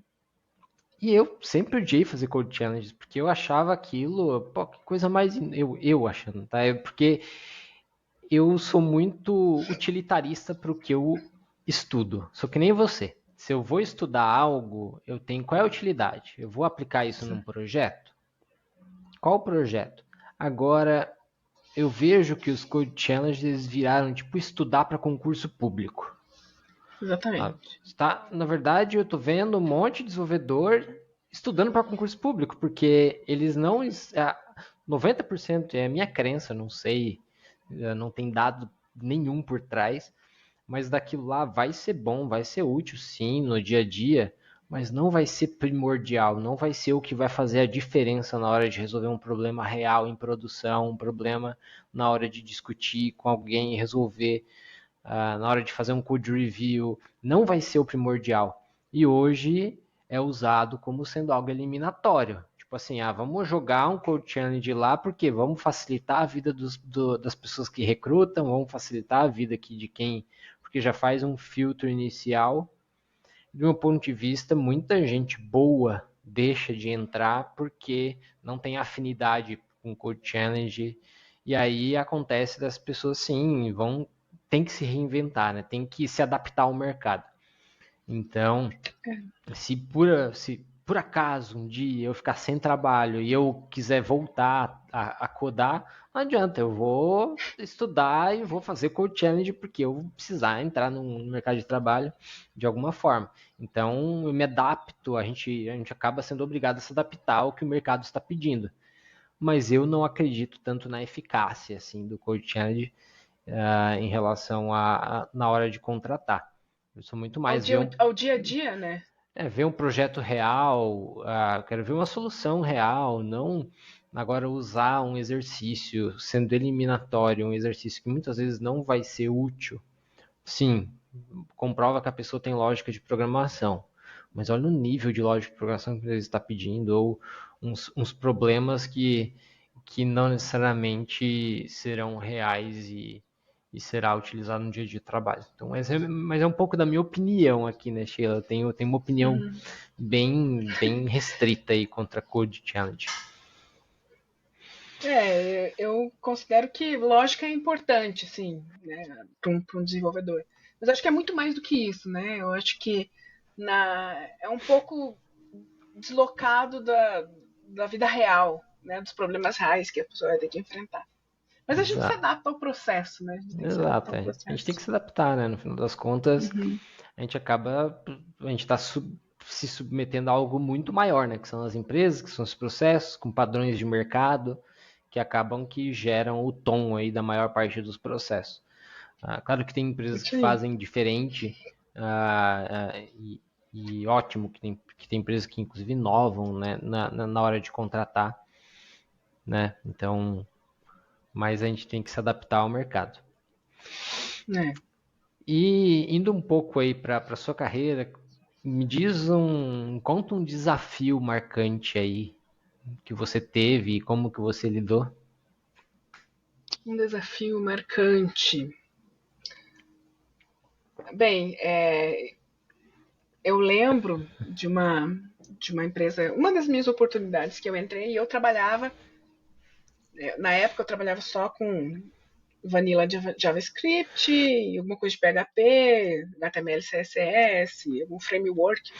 e eu sempre odiei fazer Code Challenges, porque eu achava aquilo, pô, que coisa mais. Eu achando, tá? Porque eu sou muito utilitarista para o que eu estudo. Sou que nem você. Se eu vou estudar algo, eu tenho qual é a utilidade? Eu vou aplicar isso num projeto? Qual o projeto? Agora, eu vejo que os Code Challenges viraram tipo estudar para concurso público. Ah, Exatamente. tá? Na verdade, eu tô vendo um monte de desenvolvedor estudando para concurso público, porque eles não. 90% é a minha crença, não sei, não tem dado nenhum por trás, mas daquilo lá vai ser bom, vai ser útil sim no dia a dia, mas não vai ser primordial, não vai ser o que vai fazer a diferença na hora de resolver um problema real em produção, um problema na hora de discutir com alguém e resolver na hora de fazer um code review, não vai ser o primordial. E hoje é usado como sendo algo eliminatório. Tipo assim, vamos jogar um code challenge lá porque vamos facilitar a vida das pessoas que recrutam, vamos facilitar a vida aqui de quem, porque já faz um filtro inicial. De meu ponto de vista, muita gente boa deixa de entrar porque não tem afinidade com o Code Challenge. E aí acontece das pessoas sim, tem que se reinventar, né? Tem que se adaptar ao mercado. Então, se por acaso um dia eu ficar sem trabalho e eu quiser voltar a codar, não adianta, eu vou estudar e vou fazer code challenge porque eu vou precisar entrar no mercado de trabalho de alguma forma. Então eu me adapto, a gente acaba sendo obrigado a se adaptar ao que o mercado está pedindo. Mas eu não acredito tanto na eficácia assim do code challenge em relação na hora de contratar. Eu sou muito mais ver Ao dia a dia, né? ver um projeto real, quero ver uma solução real, não agora usar um exercício sendo eliminatório, um exercício que muitas vezes não vai ser útil. Sim, comprova que a pessoa tem lógica de programação, mas olha o nível de lógica de programação que ele está pedindo, ou uns problemas que não necessariamente serão reais e será utilizado no dia a dia de trabalho. Então, mas é um pouco da minha opinião aqui, né, Sheila? Eu tenho uma opinião Uhum. bem restrita aí contra a Code Challenge. Eu considero que lógica é importante, sim, né, para um desenvolvedor. Mas acho que é muito mais do que isso, né? Eu acho que é um pouco deslocado da vida real, né? Dos problemas reais que a pessoa vai ter que enfrentar. Mas a gente se Exato. adapta ao processo, né? A gente tem que se adaptar Exato, ao é. A gente tem que processo. se adaptar, né? No final das contas, Uhum. a gente acaba, a gente está se submetendo a algo muito maior, né? Que são as empresas, que são os processos, com padrões de mercado, que acabam que geram o tom aí da maior parte dos processos. Claro que tem empresas que Isso aí. fazem diferente, ah, ah, e ótimo que tem empresas que inclusive inovam, né, na hora de contratar, né? Então, mas a gente tem que se adaptar ao mercado. É. E indo um pouco aí para sua carreira, me diz conta um desafio marcante aí que você teve e como que você lidou. Um desafio marcante. Bem, eu lembro de uma empresa, uma das minhas oportunidades que eu entrei, eu trabalhava, na época eu trabalhava só com Vanilla JavaScript, alguma coisa de PHP, HTML, CSS, algum framework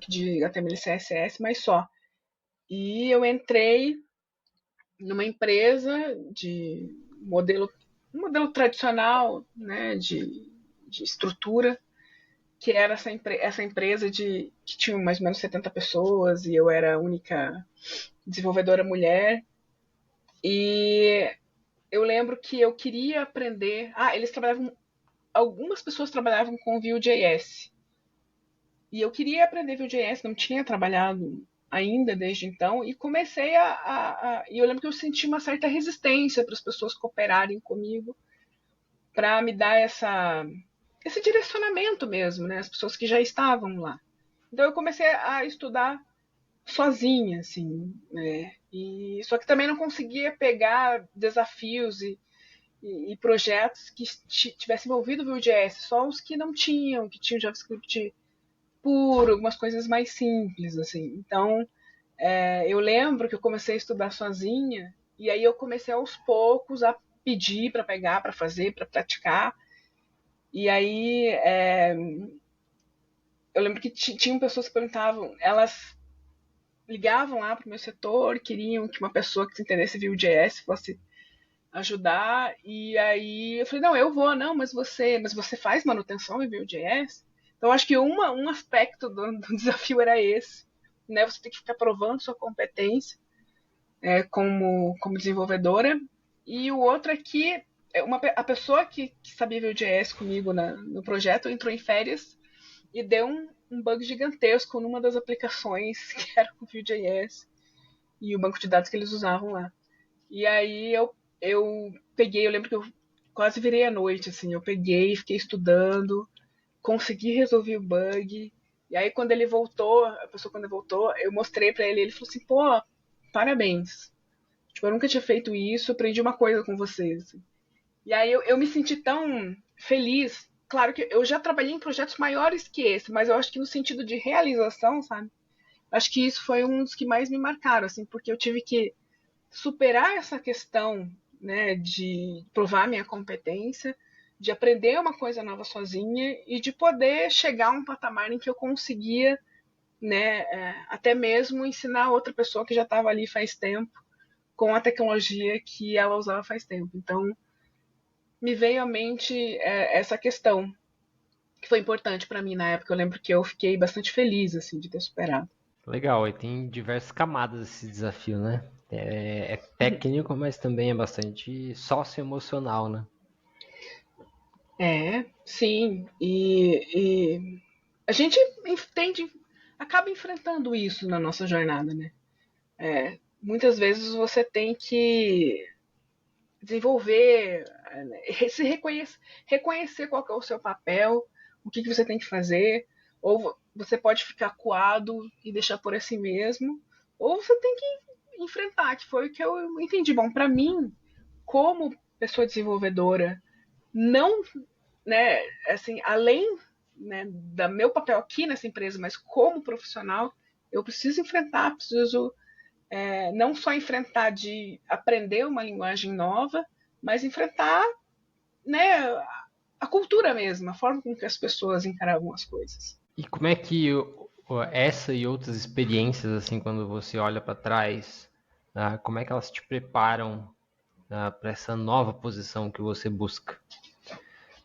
de HTML, CSS, mas só. E eu entrei numa empresa de um modelo tradicional, né, de estrutura, que era essa empresa que tinha mais ou menos 70 pessoas e eu era a única desenvolvedora mulher. E eu lembro que eu queria aprender. Eles trabalhavam. Algumas pessoas trabalhavam com Vue.js. E eu queria aprender Vue.js, não tinha trabalhado ainda desde então. E comecei E eu lembro que eu senti uma certa resistência para as pessoas cooperarem comigo, para me dar esse direcionamento mesmo, né? As pessoas que já estavam lá. Então eu comecei a estudar sozinha, assim, né? E só que também não conseguia pegar desafios e projetos que tivessem envolvido o Vue.js, só os que não tinham, que tinham JavaScript puro, algumas coisas mais simples, assim. Então, eu lembro que eu comecei a estudar sozinha e aí eu comecei aos poucos a pedir para pegar, para fazer, para praticar. E aí eu lembro que tinham pessoas que perguntavam, elas ligavam lá para o meu setor, queriam que uma pessoa que se entendesse Vue.js fosse ajudar, e aí eu falei, não, eu vou, não, mas você faz manutenção em Vue.js? Então acho que um aspecto do desafio era esse, né? Você tem que ficar provando sua competência como desenvolvedora, e o outro é que a pessoa que sabia Vue.js comigo no projeto entrou em férias e deu um bug gigantesco numa das aplicações que era com Vue.js e o banco de dados que eles usavam lá. E aí eu peguei, eu lembro que eu quase virei à noite, assim, eu peguei, fiquei estudando, consegui resolver o bug. E aí quando ele voltou, a pessoa quando ele voltou, eu mostrei pra ele, ele falou assim, pô, parabéns. Tipo, eu nunca tinha feito isso, aprendi uma coisa com vocês. Assim. E aí eu me senti tão feliz. Claro que eu já trabalhei em projetos maiores que esse, mas eu acho que no sentido de realização, sabe? Acho que isso foi um dos que mais me marcaram, assim, porque eu tive que superar essa questão, né, de provar minha competência, de aprender uma coisa nova sozinha e de poder chegar a um patamar em que eu conseguia, né, até mesmo ensinar outra pessoa que já estava ali faz tempo com a tecnologia que ela usava faz tempo. Então, me veio à mente essa questão que foi importante para mim na época. Eu lembro que eu fiquei bastante feliz assim de ter superado. Legal, e tem diversas camadas esse desafio, né? É técnico, mas também é bastante socioemocional, né? Sim, e a gente entende, acaba enfrentando isso na nossa jornada, né? Muitas vezes você tem que desenvolver, se reconhecer qual que é o seu papel, o que, que você tem que fazer, ou você pode ficar coado e deixar por assim mesmo, ou você tem que enfrentar, que foi o que eu entendi. Bom, para mim, como pessoa desenvolvedora, não, né, assim, além, né, do meu papel aqui nessa empresa, mas como profissional, eu preciso enfrentar, preciso não só enfrentar de aprender uma linguagem nova, mas enfrentar, né, a cultura mesmo, a forma com que as pessoas encaravam as coisas. E como é que essa e outras experiências, assim, quando você olha para trás, como é que elas te preparam para essa nova posição que você busca?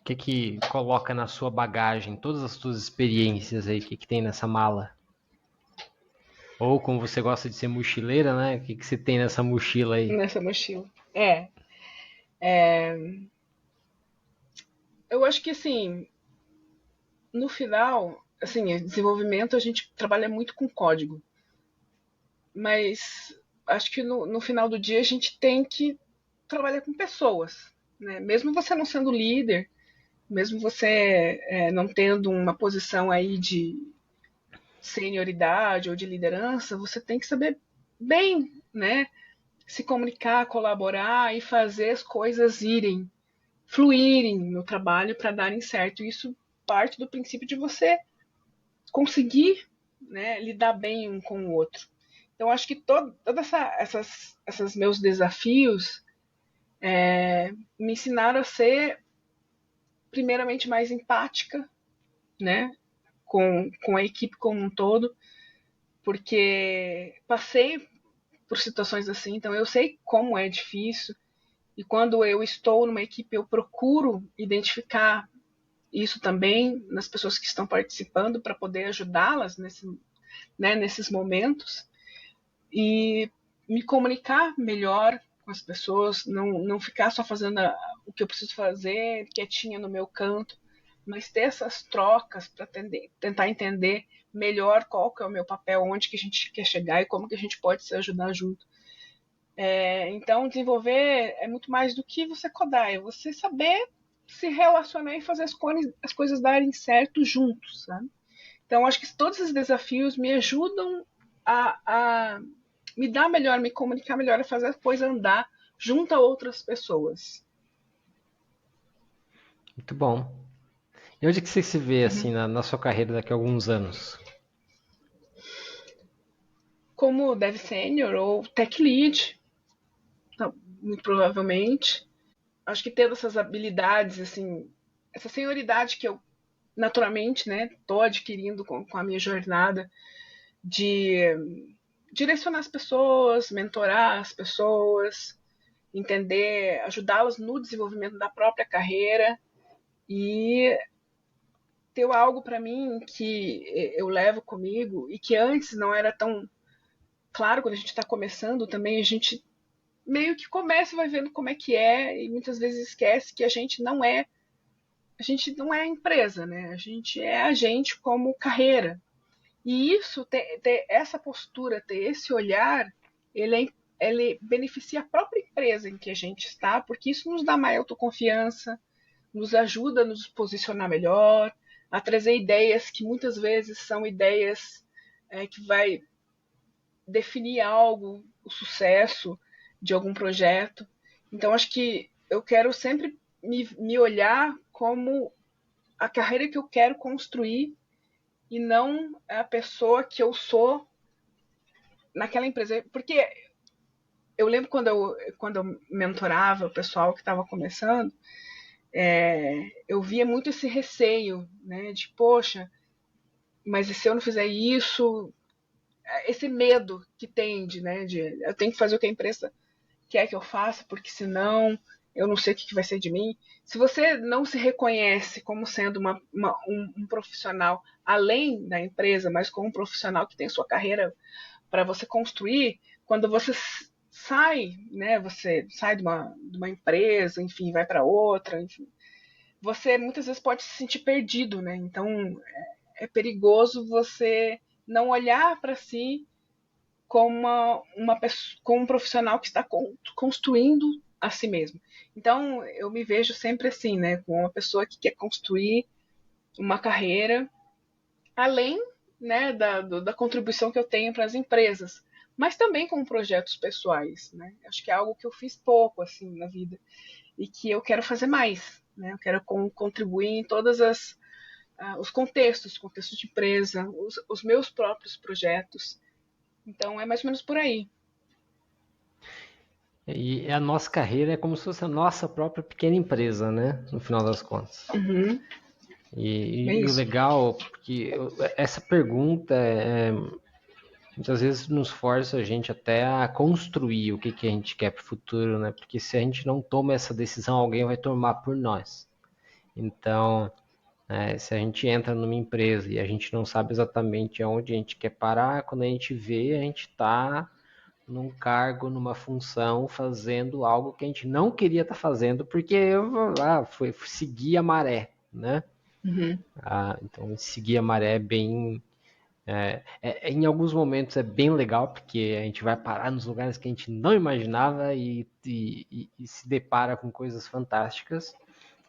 O que que coloca na sua bagagem, todas as suas experiências aí, o que que tem nessa mala? Ou como você gosta de ser mochileira, né? O que que você tem nessa mochila aí? Nessa mochila. Eu acho que assim, no final, assim, desenvolvimento a gente trabalha muito com código, mas acho que no final do dia a gente tem que trabalhar com pessoas, né? Mesmo você não sendo líder, mesmo você não tendo uma posição aí de senioridade ou de liderança, você tem que saber bem, né? Se comunicar, colaborar e fazer as coisas irem, fluírem no trabalho para darem certo. Isso parte do princípio de você conseguir, né, lidar bem um com o outro. Então, acho que todos essas meus desafios me ensinaram a ser, primeiramente, mais empática, né, com a equipe como um todo, porque passei por situações assim, então eu sei como é difícil. E quando eu estou numa equipe, eu procuro identificar isso também nas pessoas que estão participando para poder ajudá-las nesses momentos e me comunicar melhor com as pessoas, não ficar só fazendo o que eu preciso fazer, quietinha no meu canto, mas ter essas trocas para tentar entender melhor qual que é o meu papel, onde que a gente quer chegar e como que a gente pode se ajudar junto. Então, desenvolver é muito mais do que você codar, é você saber se relacionar e fazer as coisas darem certo juntos, sabe? Então, acho que todos esses desafios me ajudam a me dar melhor, me comunicar melhor, a fazer a coisa andar junto a outras pessoas. Muito bom. E onde que você se vê, assim, Uhum. na sua carreira daqui a alguns anos? Como dev sênior ou tech lead, muito provavelmente. Acho que tendo essas habilidades, assim, essa senioridade que eu naturalmente, né, estou adquirindo com a minha jornada de direcionar as pessoas, mentorar as pessoas, entender, ajudá-las no desenvolvimento da própria carreira e ter algo para mim que eu levo comigo e que antes não era tão claro quando a gente está começando também, a gente meio que começa e vai vendo como é que é e muitas vezes esquece que a gente não é empresa, né? A gente é agente como carreira. E isso, ter essa postura, ter esse olhar, ele beneficia a própria empresa em que a gente está, porque isso nos dá mais autoconfiança, nos ajuda a nos posicionar melhor, a trazer ideias que muitas vezes são ideias que vai definir algo, o sucesso de algum projeto. Então, acho que eu quero sempre me olhar como a carreira que eu quero construir e não a pessoa que eu sou naquela empresa. Porque eu lembro quando eu mentorava o pessoal que estava começando, eu via muito esse receio, né? De, poxa, mas e se eu não fizer isso? Esse medo que tem de eu tenho que fazer o que a empresa quer que eu faça, porque senão eu não sei o que vai ser de mim. Se você não se reconhece como sendo um profissional além da empresa, mas como um profissional que tem sua carreira para você construir, quando você sai, né, você sai de uma empresa, enfim, vai para outra, enfim, você muitas vezes pode se sentir perdido, né? Então é perigoso você não olhar para si como como um profissional que está construindo a si mesmo. Então eu me vejo sempre assim, né, como uma pessoa que quer construir uma carreira além, né, da contribuição que eu tenho para as empresas, mas também com projetos pessoais, né? Acho que é algo que eu fiz pouco assim na vida e que eu quero fazer mais, né? Eu quero contribuir em todas os contextos de empresa, os meus próprios projetos. Então é mais ou menos por aí. E a nossa carreira é como se fosse a nossa própria pequena empresa, né? No final das contas. Uhum, é E o isso. legal, porque essa pergunta muitas vezes nos força a gente até a construir o que, que a gente quer para o futuro, né? Porque se a gente não toma essa decisão, alguém vai tomar por nós. Então, se a gente entra numa empresa e a gente não sabe exatamente aonde a gente quer parar, quando a gente vê, a gente está num cargo, numa função, fazendo algo que a gente não queria estar fazendo, porque foi seguir a maré, né? Uhum. Então, seguir a maré é bem. Em alguns momentos é bem legal, porque a gente vai parar nos lugares que a gente não imaginava e se depara com coisas fantásticas.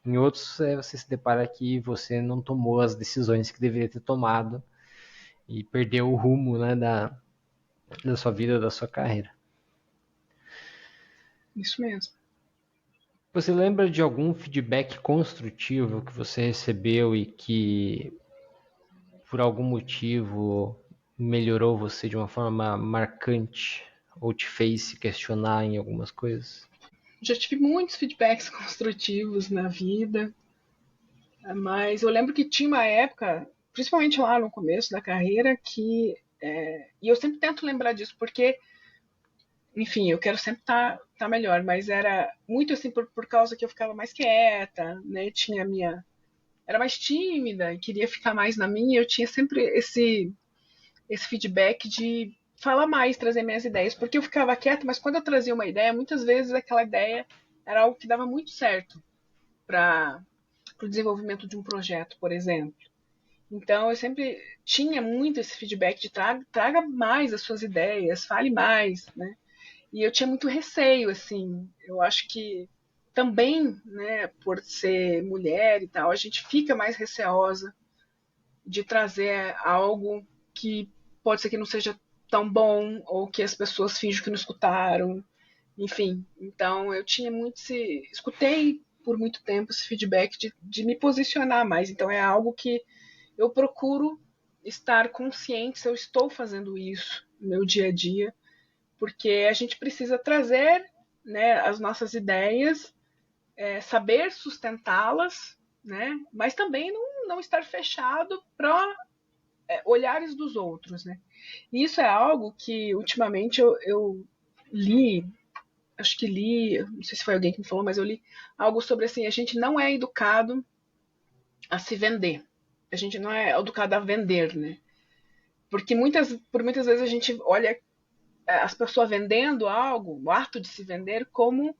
Em outros, você se depara que você não tomou as decisões que deveria ter tomado e perdeu o rumo, né, da sua vida, da sua carreira. Isso mesmo. Você lembra de algum feedback construtivo que você recebeu e que, por algum motivo, melhorou você de uma forma marcante ou te fez se questionar em algumas coisas? Já tive muitos feedbacks construtivos na vida, mas eu lembro que tinha uma época, principalmente lá no começo da carreira, que. E eu sempre tento lembrar disso, porque, enfim, eu quero sempre tá melhor, mas era muito assim por causa que eu ficava mais quieta, né? Tinha minha. Era mais tímida e queria ficar mais na minha, eu tinha sempre esse feedback de falar mais, trazer minhas ideias, porque eu ficava quieta, mas quando eu trazia uma ideia, muitas vezes aquela ideia era algo que dava muito certo para o desenvolvimento de um projeto, por exemplo. Então eu sempre tinha muito esse feedback de traga mais as suas ideias, fale mais, né? E eu tinha muito receio, assim. Eu acho que também, né, por ser mulher e tal, a gente fica mais receosa de trazer algo que pode ser que não seja tão bom ou que as pessoas fingem que não escutaram, enfim. Então eu tinha muito se escutei por muito tempo esse feedback de me posicionar mais. Então é algo que eu procuro estar consciente se eu estou fazendo isso no meu dia a dia, porque a gente precisa trazer, né, as nossas ideias, saber sustentá-las, né, mas também não estar fechado para olhares dos outros, né? E isso é algo que ultimamente eu li, acho que li, não sei se foi alguém que me falou, mas eu li algo sobre assim, a gente não é educado a se vender. A gente não é educado a vender, né? Porque por muitas vezes a gente olha as pessoas vendendo algo, o ato de se vender, como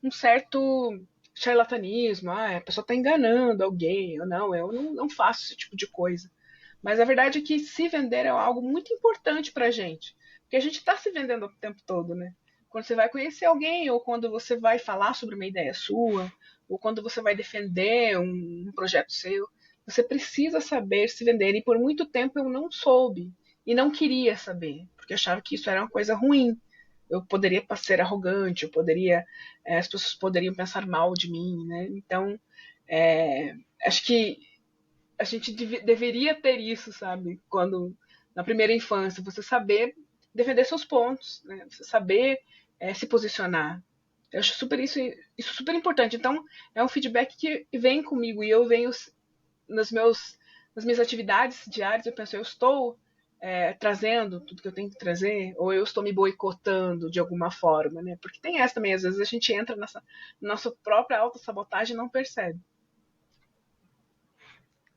um certo charlatanismo. Ah, a pessoa está enganando alguém. Ou não, eu não faço esse tipo de coisa. Mas a verdade é que se vender é algo muito importante para a gente. Porque a gente está se vendendo o tempo todo, né? Quando você vai conhecer alguém, ou quando você vai falar sobre uma ideia sua, ou quando você vai defender um projeto seu, você precisa saber se vender. E por muito tempo eu não soube e não queria saber, porque achava que isso era uma coisa ruim. Eu poderia ser arrogante, as pessoas poderiam pensar mal de mim, né? Então, acho que a gente deveria ter isso, sabe? Quando na primeira infância, você saber defender seus pontos, né? Você saber se posicionar. Eu acho isso super importante. Então, é um feedback que vem comigo e eu venho nos meus, nas minhas atividades diárias, eu penso, eu estou trazendo tudo que eu tenho que trazer, ou eu estou me boicotando de alguma forma, né? Porque tem essa também, às vezes a gente entra nessa nossa própria autossabotagem e não percebe.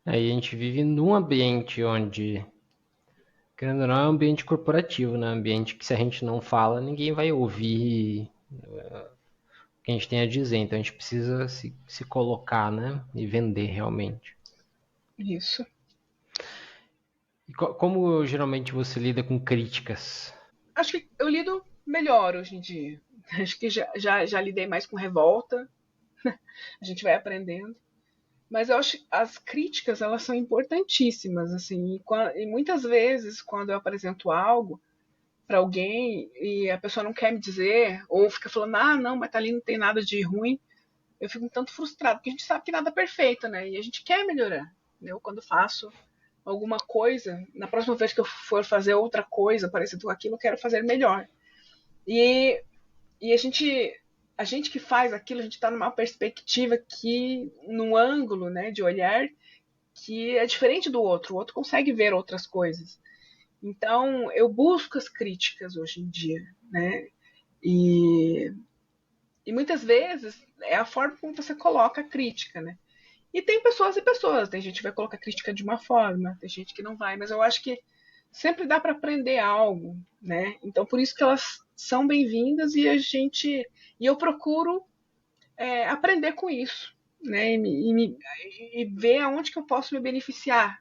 Aí a gente vive num ambiente onde, querendo ou não, é um ambiente corporativo, né? Um ambiente que se a gente não fala, ninguém vai ouvir o que a gente tem a dizer. Então a gente precisa se colocar, né? E vender realmente. Isso. E como geralmente você lida com críticas? Acho que eu lido melhor hoje em dia. Acho que já lidei mais com revolta, a gente vai aprendendo. Mas eu acho que as críticas, elas são importantíssimas, assim, e muitas vezes, quando eu apresento algo para alguém e a pessoa não quer me dizer, ou fica falando, ah, não, mas tá ali não tem nada de ruim, eu fico um tanto frustrado, porque a gente sabe que nada é perfeito, né? E a gente quer melhorar. Eu, quando faço alguma coisa, na próxima vez que eu for fazer outra coisa parecida com aquilo, eu quero fazer melhor. E E a gente que faz aquilo, a gente está numa perspectiva que, num ângulo, né, de olhar que é diferente do outro. O outro consegue ver outras coisas. Então, eu busco as críticas hoje em dia, né? E, e muitas vezes é a forma como você coloca a crítica, né? E tem pessoas e pessoas. Tem gente que vai colocar crítica de uma forma, tem gente que não vai. Mas eu acho que sempre dá para aprender algo, né? Então, por isso que elas são bem-vindas e eu procuro aprender com isso, né? E ver aonde que eu posso me beneficiar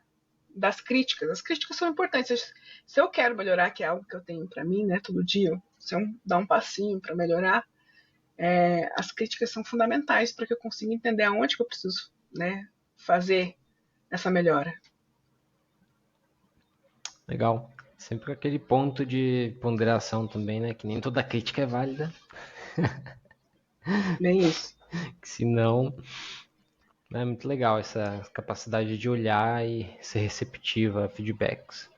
das críticas. As críticas são importantes. Se eu quero melhorar, que é algo que eu tenho para mim, né, todo dia, se eu dar um passinho para melhorar, as críticas são fundamentais para que eu consiga entender aonde que eu preciso, né, fazer essa melhora. Legal. Sempre com aquele ponto de ponderação também, né? Que nem toda crítica é válida, Bem isso. que senão é muito legal essa capacidade de olhar e ser receptiva a feedbacks.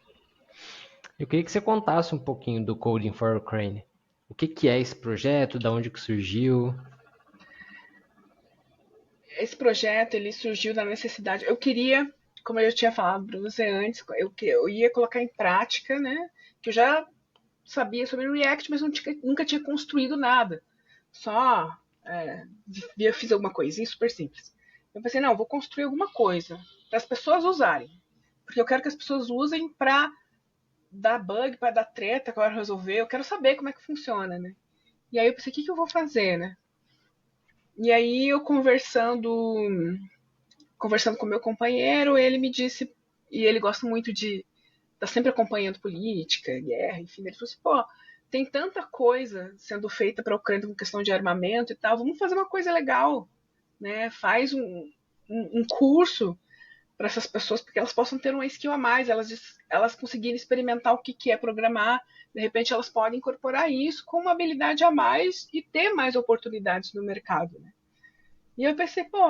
Eu queria que você contasse um pouquinho do Coding for Ukraine. O que que é esse projeto? Da onde que surgiu? Esse projeto ele surgiu da necessidade. Eu queria, como eu já tinha falado para você antes, eu ia colocar em prática, né? Que eu já sabia sobre o React, mas nunca tinha construído nada. Só fiz alguma coisinha super simples. Eu pensei, não, vou construir alguma coisa para as pessoas usarem. Porque eu quero que as pessoas usem para dar bug, para dar treta, que eu quero resolver. Eu quero saber como é que funciona, né? E aí eu pensei, o que, que eu vou fazer, né? E aí eu conversando com meu companheiro, ele me disse, e ele gosta muito de estar sempre acompanhando política, guerra, enfim, ele falou assim, pô, tem tanta coisa sendo feita para a Ucrânia com questão de armamento e tal, vamos fazer uma coisa legal, né? Faz um curso para essas pessoas, porque elas possam ter uma skill a mais, elas conseguirem experimentar o que, que é programar, de repente elas podem incorporar isso com uma habilidade a mais e ter mais oportunidades no mercado, né? E eu pensei, pô,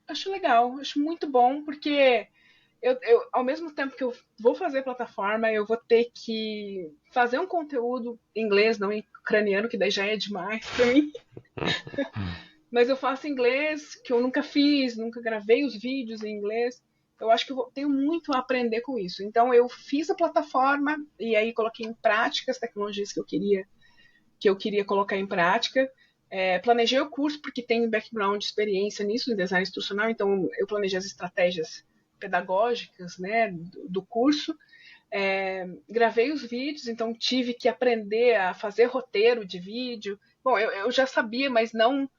acho legal, acho muito bom, porque ao mesmo tempo que eu vou fazer plataforma, eu vou ter que fazer um conteúdo em inglês, não em ucraniano, que daí já é demais para mim. Mas eu faço inglês, que eu nunca fiz, nunca gravei os vídeos em inglês. Eu acho que tenho muito a aprender com isso. Então eu fiz a plataforma e aí coloquei em prática as tecnologias que eu queria colocar em prática. Planejei o curso porque tenho background de experiência nisso, em design instrucional, então eu planejei as estratégias pedagógicas, né, do curso. Gravei os vídeos, então tive que aprender a fazer roteiro de vídeo. Bom, eu já sabia, mas não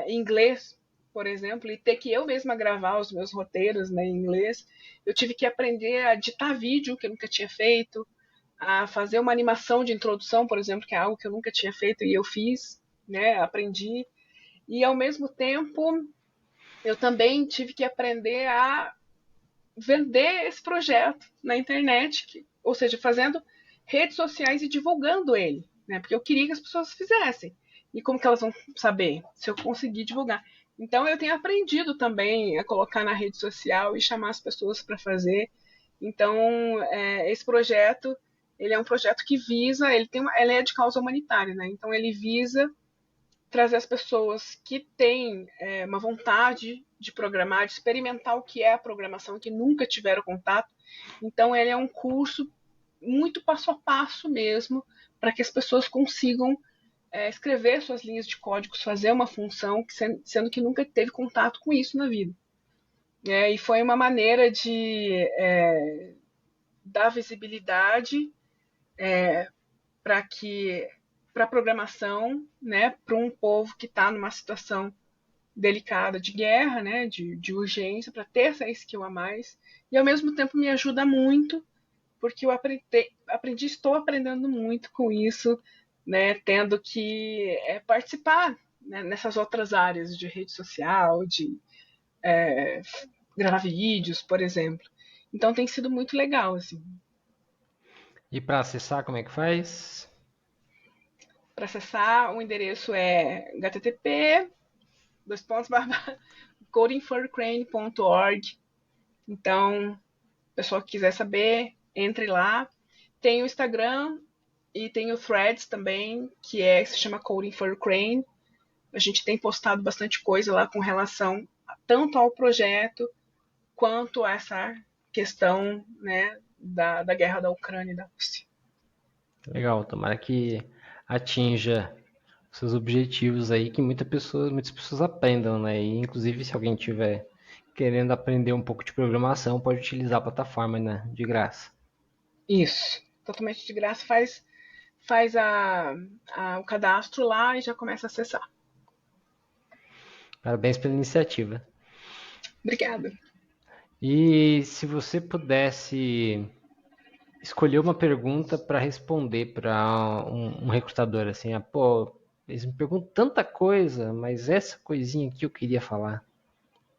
em inglês, por exemplo, e ter que eu mesma gravar os meus roteiros, né, em inglês. Eu tive que aprender a editar vídeo, que eu nunca tinha feito, a fazer uma animação de introdução, por exemplo, que é algo que eu nunca tinha feito e eu fiz, né, aprendi. E ao mesmo tempo, eu também tive que aprender a vender esse projeto na internet, ou seja, fazendo redes sociais e divulgando ele, né? Porque eu queria que as pessoas fizessem. E como que elas vão saber se eu conseguir divulgar? Então eu tenho aprendido também a colocar na rede social e chamar as pessoas para fazer. Então esse projeto ele é um projeto que visa, ele é de causa humanitária, né? Então ele visa trazer as pessoas que têm uma vontade de programar, de experimentar o que é a programação, que nunca tiveram contato. Então, ele é um curso muito passo a passo mesmo, para que as pessoas consigam escrever suas linhas de códigos, fazer uma função, sendo que nunca teve contato com isso na vida. E foi uma maneira de dar visibilidade para que para a programação, né, para um povo que está numa situação delicada de guerra, né, de urgência, para ter essa skill a mais. E ao mesmo tempo me ajuda muito, porque eu estou aprendendo muito com isso, né, tendo que participar, né, nessas outras áreas de rede social, de gravar vídeos, por exemplo. Então tem sido muito legal, assim. E para acessar, como é que faz? Para acessar, o endereço é http codingforukraine.org. Então, o pessoal que quiser saber, entre lá. Tem o Instagram E tem o Threads também, que se chama Coding for Ukraine. A gente tem postado bastante coisa lá com relação tanto ao projeto quanto a essa questão, né, da guerra da Ucrânia e da Rússia. Legal, tomara que atinja seus objetivos aí, que muitas pessoas aprendam, né? E inclusive se alguém tiver querendo aprender um pouco de programação, pode utilizar a plataforma, né? De graça. Isso, totalmente de graça, faz o cadastro lá e já começa a acessar. Parabéns pela iniciativa. Obrigada. E se você pudesse escolher uma pergunta para responder para um recrutador, assim, pô, eles me perguntam tanta coisa, mas essa coisinha aqui eu queria falar.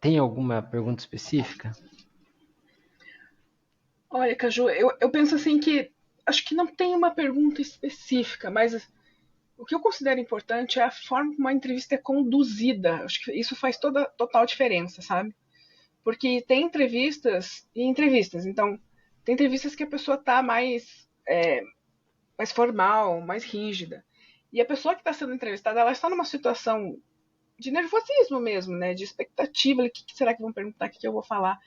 Tem alguma pergunta específica? Olha, Caju, eu penso assim que acho que não tem uma pergunta específica, mas o que eu considero importante é a forma como a entrevista é conduzida. Acho que isso faz total diferença, sabe? Porque tem entrevistas e entrevistas. Então, tem entrevistas que a pessoa tá mais formal, mais rígida. E a pessoa que está sendo entrevistada, ela está numa situação de nervosismo mesmo, né? De expectativa. O que será que vão perguntar? O que eu vou falar?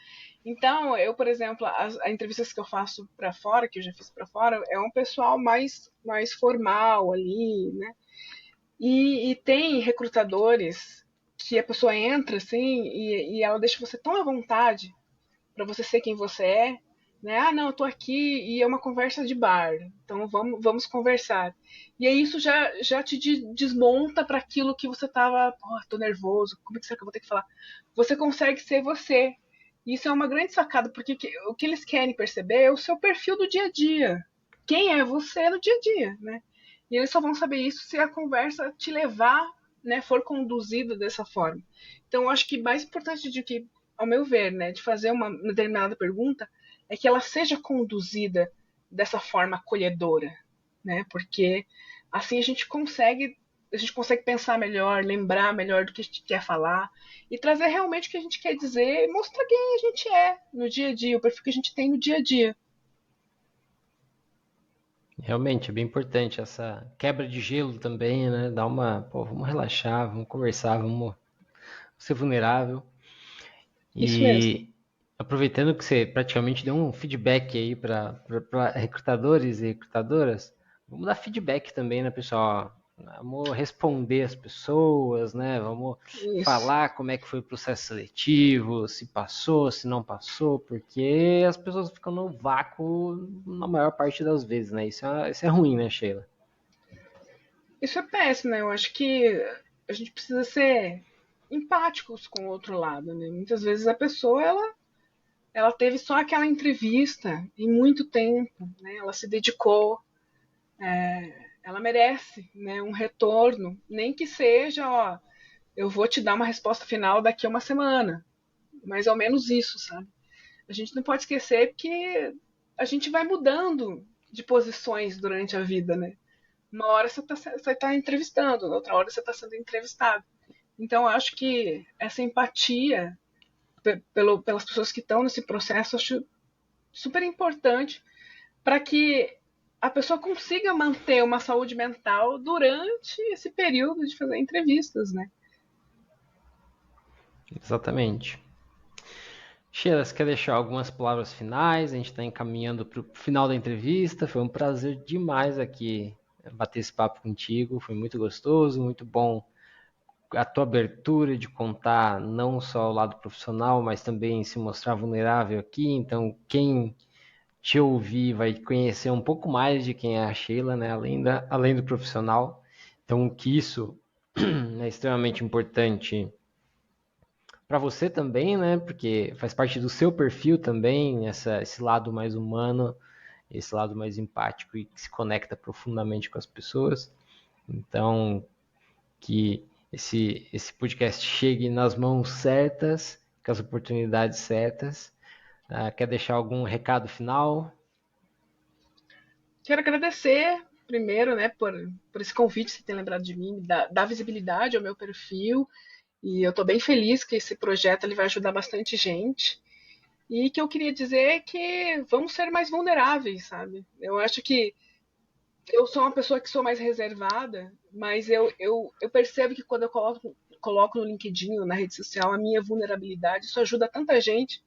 Então, eu, por exemplo, as entrevistas que eu faço para fora, que eu já fiz para fora, é um pessoal mais formal ali, né? E tem recrutadores que a pessoa entra assim e ela deixa você tão à vontade para você ser quem você é, né? Ah, não, eu tô aqui e é uma conversa de bar, então vamos conversar. E aí isso já te desmonta para aquilo que você tava, oh, tô nervoso, como é que será que eu vou ter que falar? Você consegue ser você. Isso é uma grande sacada, porque o que eles querem perceber é o seu perfil do dia a dia. Quem é você no dia a dia, né? E eles só vão saber isso se a conversa te levar, né, for conduzida dessa forma. Então, eu acho que mais importante do que, ao meu ver, né, de fazer uma determinada pergunta, é que ela seja conduzida dessa forma acolhedora, né? Porque assim a gente consegue pensar melhor, lembrar melhor do que a gente quer falar e trazer realmente o que a gente quer dizer e mostrar quem a gente é no dia a dia, o perfil que a gente tem no dia a dia. Realmente, é bem importante essa quebra de gelo também, né? Dar pô, vamos relaxar, vamos conversar, vamos ser vulnerável. Isso mesmo. E aproveitando que você praticamente deu um feedback aí para recrutadores e recrutadoras, vamos dar feedback também, né, pessoal? Vamos responder as pessoas, né? Vamos Isso. falar como é que foi o processo seletivo, se passou, se não passou, porque as pessoas ficam no vácuo na maior parte das vezes, né? Isso é ruim, né, Sheila? Isso é péssimo, né? Eu acho que a gente precisa ser empáticos com o outro lado, né? Muitas vezes a pessoa, ela teve só aquela entrevista em muito tempo, né? Ela se dedicou, ela merece, né, um retorno, nem que seja, ó, eu vou te dar uma resposta final daqui a uma semana, mais ou menos isso, sabe? A gente não pode esquecer que a gente vai mudando de posições durante a vida, né? Uma hora você tá entrevistando, na outra hora você está sendo entrevistado. Então, eu acho que essa empatia pelas pessoas que estão nesse processo, eu acho super importante para que a pessoa consiga manter uma saúde mental durante esse período de fazer entrevistas, né? Exatamente. Sheila, você quer deixar algumas palavras finais? A gente está encaminhando para o final da entrevista. Foi um prazer demais aqui bater esse papo contigo. Foi muito gostoso, muito bom a tua abertura de contar não só o lado profissional, mas também se mostrar vulnerável aqui. Então, quem te ouvir vai conhecer um pouco mais de quem é a Sheila, né? Além do profissional. Então, que isso é extremamente importante para você também, né? Porque faz parte do seu perfil também, esse lado mais humano, esse lado mais empático e que se conecta profundamente com as pessoas. Então, que esse podcast chegue nas mãos certas, com as oportunidades certas. Quer deixar algum recado final? Quero agradecer primeiro, né, por esse convite, você ter lembrado de mim, dar visibilidade ao meu perfil. E eu estou bem feliz que esse projeto ele vai ajudar bastante gente. E que eu queria dizer é que vamos ser mais vulneráveis, sabe? Eu acho que Eu sou uma pessoa que sou mais reservada, mas eu percebo que quando eu coloco no LinkedIn ou na rede social a minha vulnerabilidade, isso ajuda tanta gente.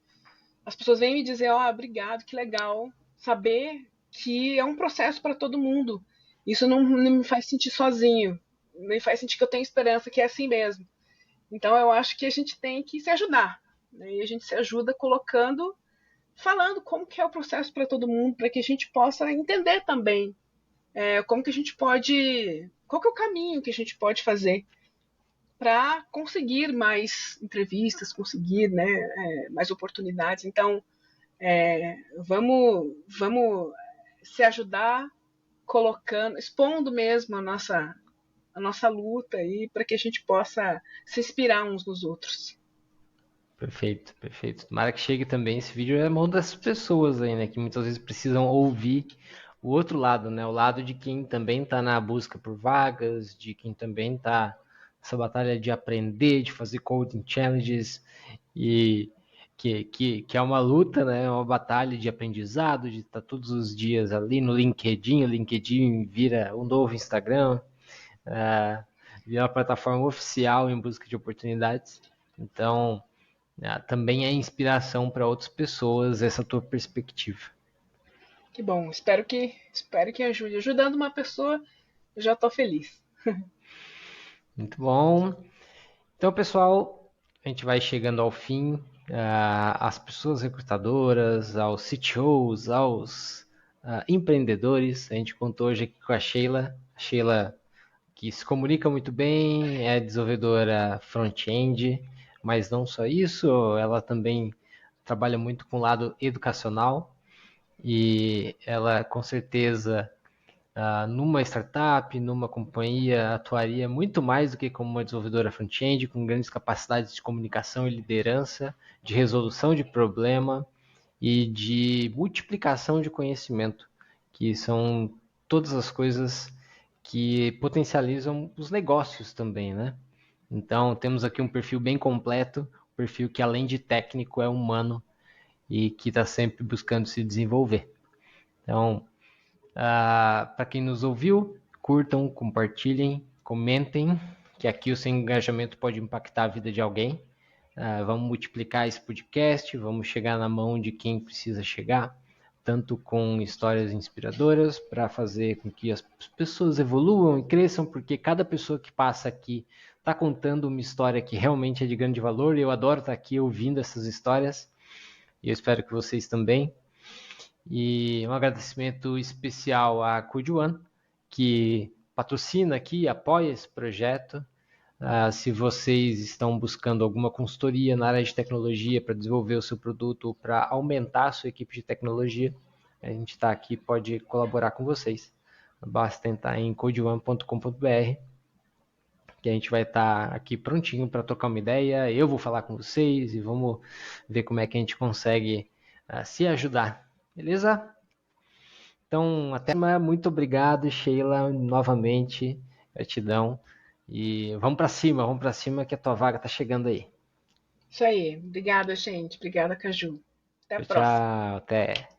As pessoas vêm me dizer, ó, obrigado, que legal saber que é um processo para todo mundo. Isso não me faz sentir sozinho, me faz sentir que eu tenho esperança, que é assim mesmo. Então eu acho que a gente tem que se ajudar, né? E a gente se ajuda colocando, falando como que é o processo para todo mundo, para que a gente possa entender também como que a gente pode, qual que é o caminho que a gente pode fazer para conseguir mais entrevistas, conseguir, né, mais oportunidades. Então, vamos se ajudar colocando, expondo mesmo a nossa luta aí para que a gente possa se inspirar uns nos outros. Perfeito, perfeito. Tomara que chegue também esse vídeo na mão das pessoas aí, né? Que muitas vezes precisam ouvir o outro lado, né? O lado de quem também está na busca por vagas, de quem também está nessa batalha de aprender, de fazer coding challenges e que é uma luta, né? É uma batalha de aprendizado, de estar todos os dias ali no LinkedIn. O LinkedIn vira um novo Instagram, uh, vira uma plataforma oficial em busca de oportunidades. Então, também é inspiração para outras pessoas essa tua perspectiva. Que bom, espero que ajude. Ajudando uma pessoa, eu já estou feliz. Muito bom. Então, pessoal, a gente vai chegando ao fim. As pessoas recrutadoras, aos CTOs, aos empreendedores. A gente contou hoje aqui com a Sheila. A Sheila que se comunica muito bem, é desenvolvedora front-end, mas não só isso, ela também trabalha muito com o lado educacional e ela com certeza numa startup, numa companhia, atuaria muito mais do que como uma desenvolvedora front-end, com grandes capacidades de comunicação e liderança, de resolução de problema e de multiplicação de conhecimento, que são todas as coisas que potencializam os negócios também, né? Então, temos aqui um perfil bem completo, um perfil que além de técnico é humano e que está sempre buscando se desenvolver. Então, para quem nos ouviu, curtam, compartilhem, comentem, que aqui o seu engajamento pode impactar a vida de alguém. Vamos multiplicar esse podcast, vamos chegar na mão de quem precisa chegar, tanto com histórias inspiradoras para fazer com que as pessoas evoluam e cresçam, porque cada pessoa que passa aqui está contando uma história que realmente é de grande valor e eu adoro estar aqui ouvindo essas histórias e eu espero que vocês também. E um agradecimento especial à Code One, que patrocina aqui, apoia esse projeto. Se vocês estão buscando alguma consultoria na área de tecnologia para desenvolver o seu produto ou para aumentar a sua equipe de tecnologia, a gente está aqui, pode colaborar com vocês. Basta entrar em codeone.com.br que a gente vai estar aqui prontinho para trocar uma ideia. Eu vou falar com vocês e vamos ver como é que a gente consegue se ajudar. Beleza? Então, até mais. Muito obrigado, Sheila, novamente. Gratidão. E vamos para cima que a tua vaga tá chegando aí. Isso aí. Obrigada, gente. Obrigada, Caju. Até a Tchau, próxima. tchau, até.